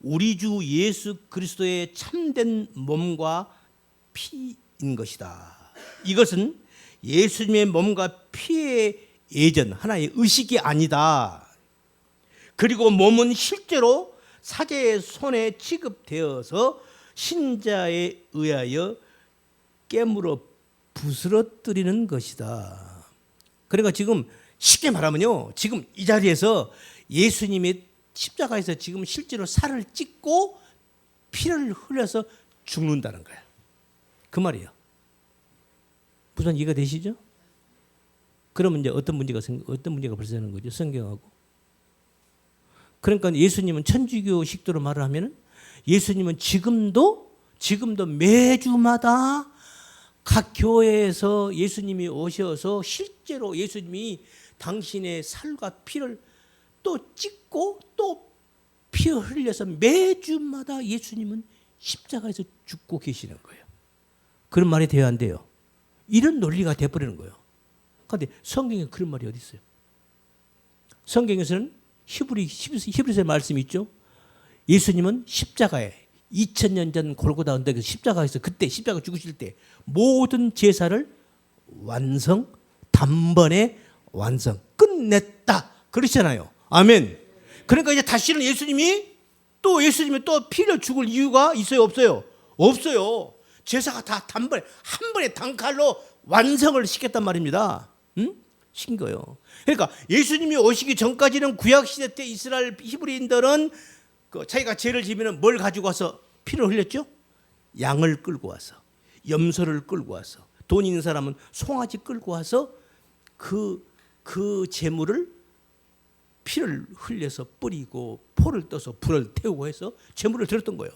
C: 우리 주 예수 그리스도의 참된 몸과 피인 것이다. 이것은 예수님의 몸과 피의 예전 하나의 의식이 아니다. 그리고 몸은 실제로 사제의 손에 취급되어서 신자에 의하여 깨물어 부스러뜨리는 것이다. 그러니까 지금 쉽게 말하면요, 지금 이 자리에서 예수님이 십자가에서 지금 실제로 살을 찢고 피를 흘려서 죽는다는 거야. 그 말이에요. 무슨 이해가 되시죠? 그러면 이제 어떤 문제가 발생하는 거죠? 성경하고. 그러니까 예수님은 천주교 식도로 말을 하면은 예수님은 지금도 매주마다 각 교회에서 예수님이 오셔서 실제로 예수님이 당신의 살과 피를 또 찢고 또 피 흘려서 매주마다 예수님은 십자가에서 죽고 계시는 거예요. 그런 말이 돼야 안 돼요. 이런 논리가 돼버리는 거예요. 그런데 성경에 그런 말이 어디 있어요? 성경에서는 히브리서의 말씀이 있죠. 예수님은 십자가에 2000년 전 골고다 언덕에서 십자가에서 그때 십자가 죽으실 때 모든 제사를 단번에 완성 끝냈다 그러시잖아요. 아멘. 그러니까 이제 다시는 예수님이 또 피를 죽을 이유가 있어요, 없어요? 없어요. 제사가 다 한 번에 단칼로 완성을 시켰단 말입니다. 시킨 거예요. 그러니까 예수님이 오시기 전까지는 구약 시대 때 이스라엘 히브리인들은 자기가 죄를 지으면 뭘 가지고 와서 피를 흘렸죠? 양을 끌고 와서, 염소를 끌고 와서, 돈 있는 사람은 송아지 끌고 와서 그 제물을 피를 흘려서 뿌리고 포를 떠서 불을 태우고 해서 제물을 드렸던 거예요.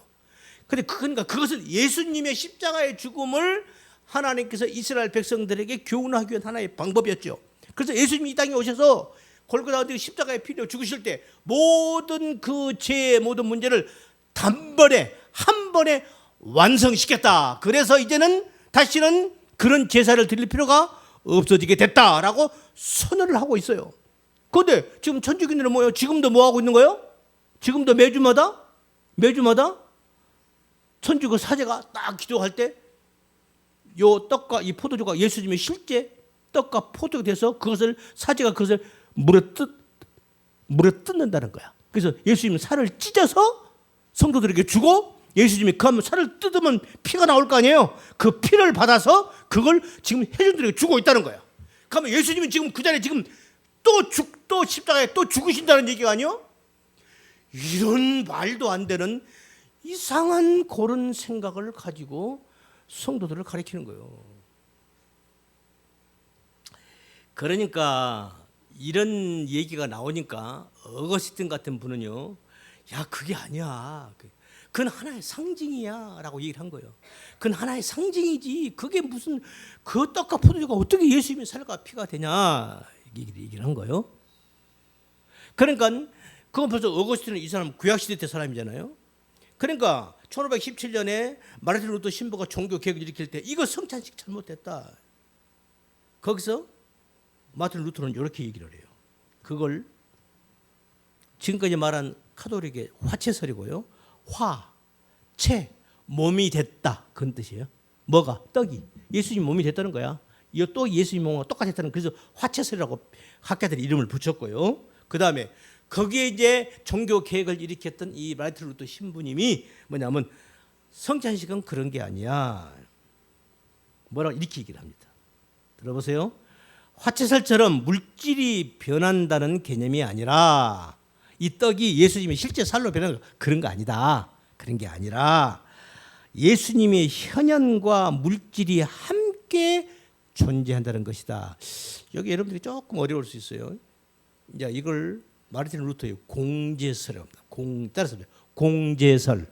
C: 그러니까 그것은 예수님의 십자가의 죽음을 하나님께서 이스라엘 백성들에게 교훈하기 위한 하나의 방법이었죠. 그래서 예수님이 이 땅에 오셔서 골고다 언덕에 십자가에 피려 죽으실 때 모든 그 죄의 모든 문제를 한 번에 완성시켰다. 그래서 이제는 다시는 그런 제사를 드릴 필요가 없어지게 됐다라고 선언을 하고 있어요. 그런데 지금 천주교인들은 뭐예요? 지금도 뭐 하고 있는 거예요? 지금도 매주마다 천주교 사제가 딱 기도할 때 요 떡과 이 포도주가 예수님의 실제 떡과 포도가 돼서 사제가 그것을 물에 뜯는다는 거야. 그래서 예수님은 살을 찢어서 성도들에게 주고 예수님이 그 살을 뜯으면 피가 나올 거 아니에요. 그 피를 받아서 그걸 지금 회중들에게 주고 있다는 거야. 그러면 예수님은 지금 그 자리에 지금 또 십자가에 또 죽으신다는 얘기가 아니요? 이런 말도 안 되는 이상한 그런 생각을 가지고 성도들을 가리키는 거예요. 그러니까 이런 얘기가 나오니까 어거스틴 같은 분은요, 야 그게 아니야, 그건 하나의 상징이야 라고 얘기를 한 거예요. 그건 하나의 상징이지 그게 무슨 그 떡과 포도주가 어떻게 예수님의 살과 피가 되냐 얘기를 한 거예요. 그러니까 그건 벌써 어거스틴은 이 사람 구약시대 때 사람이잖아요. 그러니까 1517년에 마르틴 루터 신부가 종교 개혁을 일으킬 때 이거 성찬식 잘못됐다. 거기서 마르틴 루터는 이렇게 얘기를 해요. 그걸 지금까지 말한 카톨릭의 화채설이고요. 화채 몸이 됐다 그런 뜻이에요. 뭐가? 떡이 예수님 몸이 됐다는 거야. 이 떡이 예수님 몸과 똑같았다는, 그래서 화채설이라고 학자들이 이름을 붙였고요. 그 다음에 거기에 이제 종교 개혁을 일으켰던 이 마르틴 루터 신부님이 뭐냐면 성찬식은 그런 게 아니야. 뭐라고 이렇게 얘기를 합니다. 들어보세요. 화채살처럼 물질이 변한다는 개념이 아니라 이 떡이 예수님의 실제 살로 변하는 그런 거 아니다. 그런 게 아니라 예수님의 현현과 물질이 함께 존재한다는 것이다. 여기 여러분들이 조금 어려울 수 있어요. 이제 이걸 마르틴 루터의 공제설이라고 합니다. 따라서 공제설.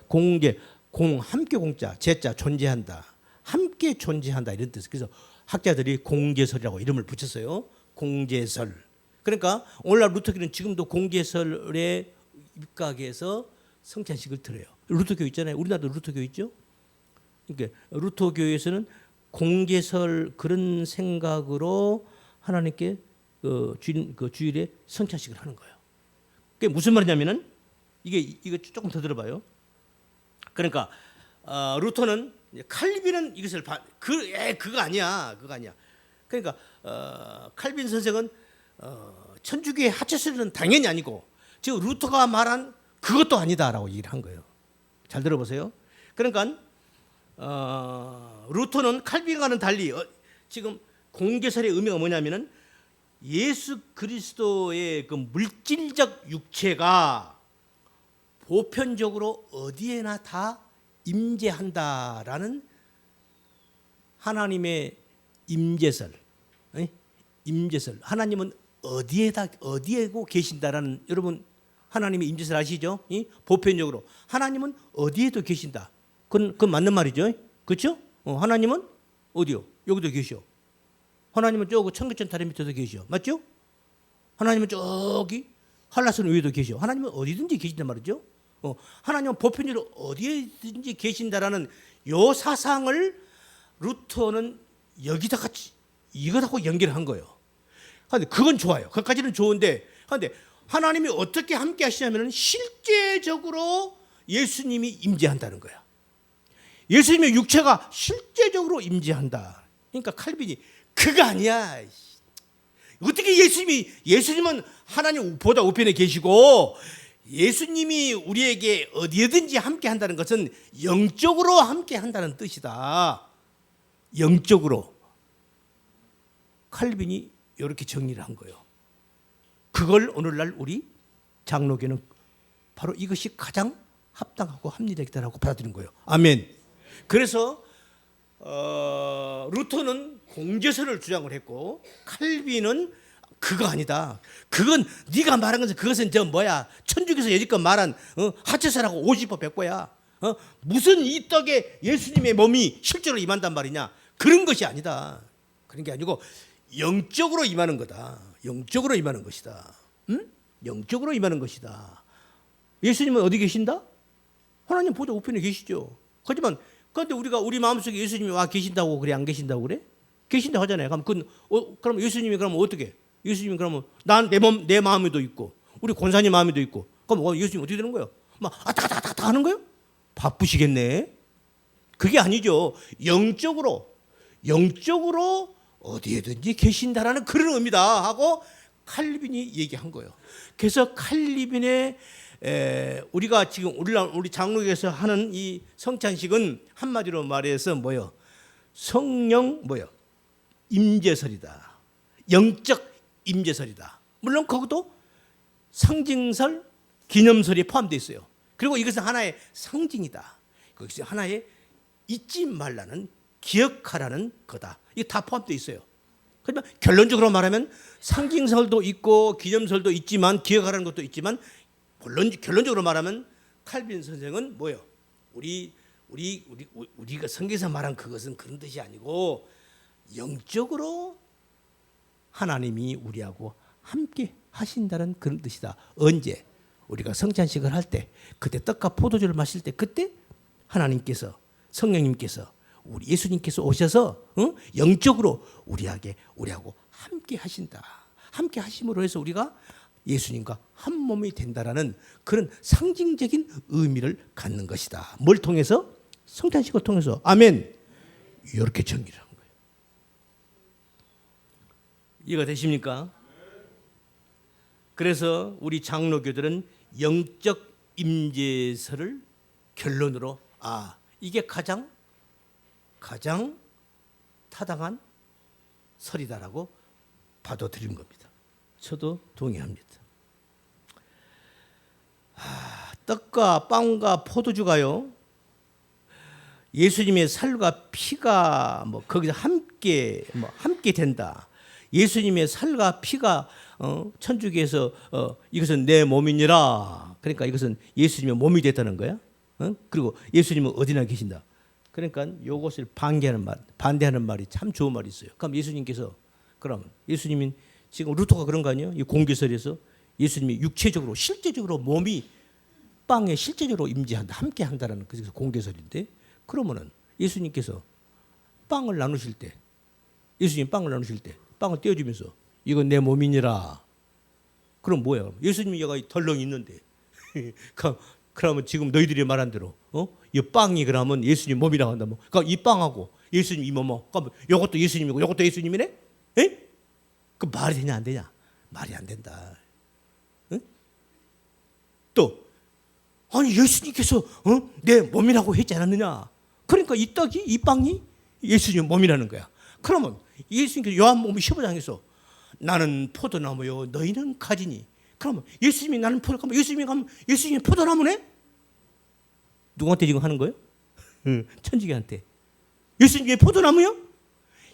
C: 함께 공자, 제자 존재한다. 함께 존재한다 이런 뜻. 그래서 학자들이 공제설이라고 이름을 붙였어요. 공제설. 그러니까 오늘날 루터교는 지금도 공제설에 입각해서 성찬식을 드려요. 루터교 있잖아요. 우리나라도 루터교 있죠. 그러니까 루터교에서는 공개설 그런 생각으로 하나님께 주일에 성찬식을 하는 거예요. 그게 무슨 말이냐면은 이거 조금 더 들어봐요. 그러니까 루터는 칼빈은 이것을 그거 아니야. 그러니까 칼빈 선생은 천주교의 하체설은 당연히 아니고 지금 루터가 말한 그것도 아니다라고 얘기를 한 거예요. 잘 들어보세요. 그러니까 루터는 칼빈과는 달리 지금 공개설의 의미가 뭐냐면은 예수 그리스도의 그 물질적 육체가 보편적으로 어디에나 다 임재한다라는 하나님의 임재설. 하나님은 어디에고 계신다라는, 여러분 하나님의 임재설 아시죠? 보편적으로 하나님은 어디에도 계신다. 그건 맞는 말이죠. 그렇죠? 하나님은 어디요? 여기도 계셔. 하나님은 저기 청계천 다리 밑에도 계셔. 맞죠? 하나님은 저기 한라산 위에도 계셔. 하나님은 어디든지 계신단 말이죠. 하나님은 보편적으로 어디든지 계신다라는 요 사상을 루터는 여기다 같이 이거하고 연결한 거예요. 그런데 그건 좋아요. 그까지는 좋은데, 그런데 하나님이 어떻게 함께 하시냐면은 실제적으로 예수님이 임재한다는 거야. 예수님의 육체가 실제적으로 임재한다. 그러니까 칼빈이 그거 아니야. 어떻게 예수님은 하나님보다 우편에 계시고 예수님이 우리에게 어디든지 함께 한다는 것은 영적으로 함께 한다는 뜻이다. 영적으로. 칼빈이 이렇게 정리를 한 거예요. 그걸 오늘날 우리 장로교는 바로 이것이 가장 합당하고 합리적이다라고 받아들인 거예요. 아멘. 그래서 루터는 공제설을 주장을 했고 칼빈은 그거 아니다. 그건 네가 말한 것은 그것은 천주교에서 여지껏 말한 하체설하고 50보 100보야. 무슨 이 떡에 예수님의 몸이 실제로 임한단 말이냐. 그런 것이 아니다. 그런 게 아니고 영적으로 임하는 거다. 영적으로 임하는 것이다. 응? 영적으로 임하는 것이다. 예수님은 어디 계신다? 하나님 보좌 우편에 계시죠. 하지만 그런데 우리 마음속에 예수님이 와 계신다고 그래, 안 계신다고 그래? 계신다고 하잖아요. 그럼 예수님이 그러면 어떻게? 예수님이 그러면 내 마음에도 있고 우리 권사님 마음에도 있고 그럼 예수님 어떻게 되는 거예요? 막 아따가다가다 하는 거예요? 바쁘시겠네. 그게 아니죠. 영적으로 어디에든지 계신다라는 그런 의미다 하고 칼빈이 얘기한 거예요. 그래서 칼빈의 우리가 지금 우리 장로교에서 하는 이 성찬식은 한마디로 말해서 성령 임재설이다. 영적 임재설이다. 물론 거기도 상징설, 기념설이 포함되어 있어요. 그리고 이것은 하나의 상징이다. 그것이 하나의 잊지 말라는, 기억하라는 거다. 이게 다 포함되어 있어요. 그러면 결론적으로 말하면 상징설도 있고 기념설도 있지만 기억하라는 것도 있지만 물론 결론적으로 말하면 칼빈 선생은 우리가 성경에서 말한 그것은 그런 뜻이 아니고 영적으로 하나님이 우리하고 함께 하신다는 그런 뜻이다. 언제? 우리가 성찬식을 할 때, 그때 떡과 포도주를 마실 때, 그때 하나님께서, 성령님께서, 우리 예수님께서 오셔서 영적으로 우리하고 함께 하신다. 함께 하심으로 해서 우리가 예수님과 한 몸이 된다라는 그런 상징적인 의미를 갖는 것이다. 뭘 통해서? 성찬식을 통해서. 아멘. 이렇게 정리를 한 거예요. 이해가 되십니까? 그래서 우리 장로교들은 영적 임재설을 결론으로 이게 가장 타당한 설이다라고 받아들인 겁니다. 저도 동의합니다. 떡과 빵과 포도주가요, 예수님의 살과 피가 거기서 함께 된다. 예수님의 살과 피가 천주교에서 이것은 내 몸이니라. 그러니까 이것은 예수님의 몸이 됐다는 거야. 그리고 예수님은 어디나 계신다. 그러니까 이것을 반대하는 말이 참 좋은 말이 있어요. 그럼 예수님이 지금 루터가 그런 거 아니에요? 이 공개설에서 예수님이 육체적으로 실제적으로 몸이 빵에 실제적으로 임재한다, 함께 한다라는 그래서 공개설인데, 그러면은 예수님께서 빵을 나누실 때, 예수님 빵을 나누실 때 빵을 떼어주면서 이건 내 몸이니라. 그럼 뭐야? 예수님이 여기 덜렁 있는데 그러면 지금 너희들이 말한 대로 이 빵이 그러면 예수님 몸이라고 한다면, 그러니까 이 빵하고 예수님 이 몸, 그러면 이것도 예수님이고 이것도 예수님이네? 에? 그 말이 되냐 안 되냐? 말이 안 된다. 응? 또 아니 예수님께서 내 몸이라고 했지 않았느냐? 그러니까 이 떡이 이 빵이 예수님 몸이라는 거야. 그러면 예수님께서 요한복음 15장에서 나는 포도나무요 너희는 가지니, 그러면 예수님이 나는 포도나무, 예수님이 가면 예수님이 포도나무네? 누구한테 지금 하는 거예요? 천지기한테. 예수님이 포도나무요?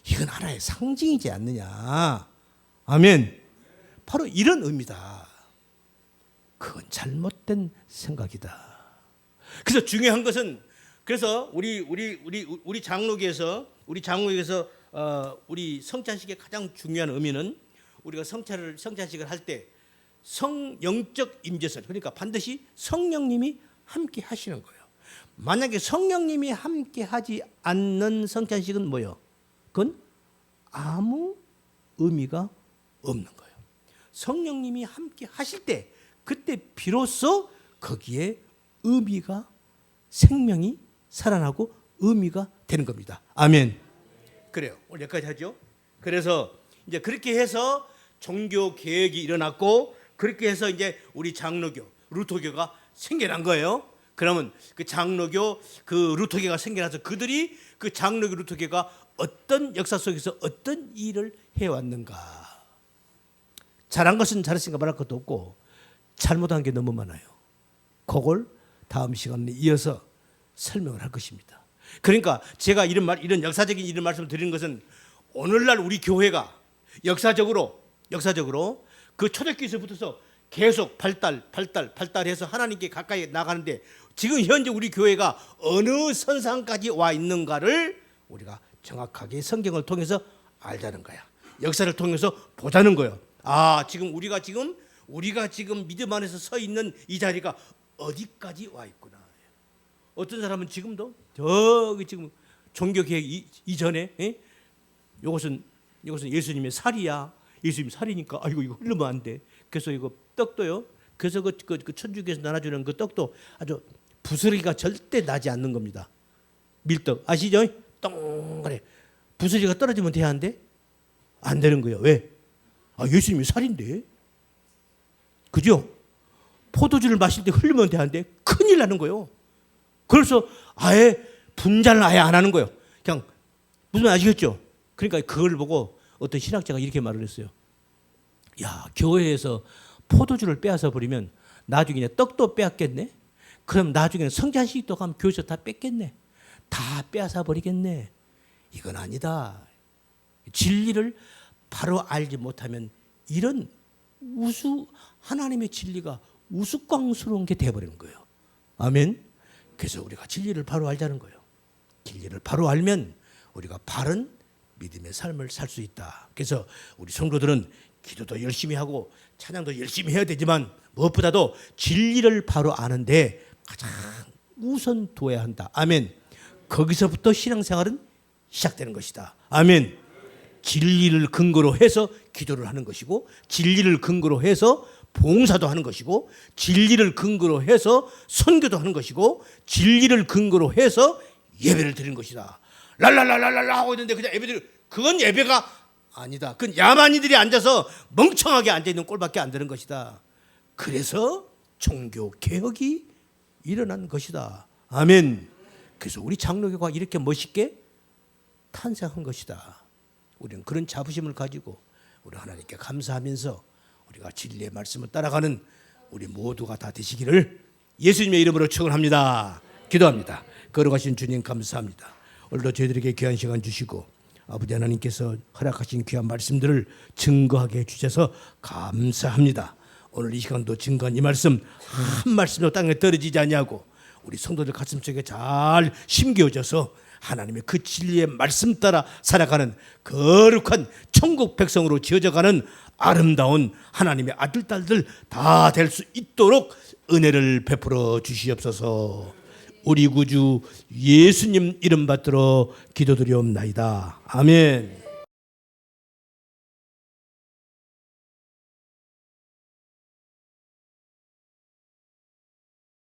C: 이건 하나의 상징이지 않느냐. 아멘. 바로 이런 의미다. 그건 잘못된 생각이다. 그래서 중요한 것은, 그래서 우리 장로교에서 우리 성찬식의 가장 중요한 의미는, 우리가 성찬식을 할 때 성영적 임재설, 그러니까 반드시 성령님이 함께 하시는 거예요. 만약에 성령님이 함께 하지 않는 성찬식은 뭐예요? 그건 아무 의미가 없는 거예요. 성령님이 함께 하실 때, 그때 비로소 거기에 의미가, 생명이 살아나고 의미가 되는 겁니다. 아멘. 그래요. 오늘 여기까지 하죠. 그래서 이제 그렇게 해서 종교 개혁이 일어났고, 그렇게 해서 이제 우리 장로교, 루터교가 생겨난 거예요. 그러면 그 장로교, 그 루터교가 생겨나서 그들이 그 장로교, 루터교가 어떤 역사 속에서 어떤 일을 해왔는가. 잘한 것은 잘했으니까 말할 것도 없고, 잘못한 게 너무 많아요. 그걸 다음 시간에 이어서 설명을 할 것입니다. 그러니까 제가 이런 역사적인 이런 말씀을 드리는 것은, 오늘날 우리 교회가 역사적으로 그 초대교회에서부터서 계속 발달해서 하나님께 가까이 나가는데, 지금 현재 우리 교회가 어느 선상까지 와 있는가를 우리가 정확하게 성경을 통해서 알자는 거야. 역사를 통해서 보자는 거예요. 아, 지금 우리가 지금 믿음 안에서 서 있는 이 자리가 어디까지 와 있구나. 어떤 사람은 지금도 저기 지금 종교 개혁 이전에 이것은 예수님의 살이야. 예수님 살이니까 아이고 이거 흘리면 안 돼. 그래서 이거 떡도요. 그래서 그 천주교에서 나눠주는 그 떡도 아주 부스러기가 절대 나지 않는 겁니다. 밀떡 아시죠? 동그래. 부스러기가 떨어지면 돼야 한대? 안 되는 거예요. 왜? 아, 예수님이 살인데. 그죠? 포도주를 마실 때 흘리면 돼야 한대? 큰일 나는 거예요. 그래서 아예 분잔을 아예 안 하는 거예요. 그냥 무슨 말 아시겠죠? 그러니까 그걸 보고 어떤 신학자가 이렇게 말을 했어요. 야, 교회에서 포도주를 빼앗아 버리면 나중에 떡도 빼앗겠네. 그럼 나중에는 성찬식도 가면 교회에서 다 뺏겠네. 다 빼앗아 버리겠네. 이건 아니다. 진리를 바로 알지 못하면 이런 하나님의 진리가 우스꽝스러운 게 돼버리는 거예요. 아멘. 그래서 우리가 진리를 바로 알자는 거예요. 진리를 바로 알면 우리가 바른 믿음의 삶을 살 수 있다. 그래서 우리 성도들은 기도도 열심히 하고 찬양도 열심히 해야 되지만, 무엇보다도 진리를 바로 아는데 가장 우선 둬야 한다. 아멘. 거기서부터 신앙생활은 시작되는 것이다. 아멘. 진리를 근거로 해서 기도를 하는 것이고, 진리를 근거로 해서 봉사도 하는 것이고, 진리를 근거로 해서 선교도 하는 것이고, 진리를 근거로 해서 예배를 드리는 것이다. 랄랄랄랄랄라 하고 있는데 그냥 그건 예배가 아니다. 그건 야만이들이 앉아서 멍청하게 앉아있는 꼴밖에 안 되는 것이다. 그래서 종교 개혁이 일어난 것이다. 아멘. 그래서 우리 장로교가 이렇게 멋있게 탄생한 것이다. 우리는 그런 자부심을 가지고 우리 하나님께 감사하면서 우리가 진리의 말씀을 따라가는 우리 모두가 다 되시기를 예수님의 이름으로 축원합니다. 기도합니다. 걸어가신 주님 감사합니다. 오늘도 저희들에게 귀한 시간 주시고 아버지 하나님께서 허락하신 귀한 말씀들을 증거하게 해주셔서 감사합니다. 오늘 이 시간도 증거한 이 말씀 한 말씀도 땅에 떨어지지 아니하고 우리 성도들 가슴속에 잘 심겨져서 하나님의 그 진리의 말씀 따라 살아가는 거룩한 천국 백성으로 지어져가는 아름다운 하나님의 아들 딸들 다 될 수 있도록 은혜를 베풀어 주시옵소서. 우리 구주 예수님 이름 받들어 기도드리옵나이다. 아멘.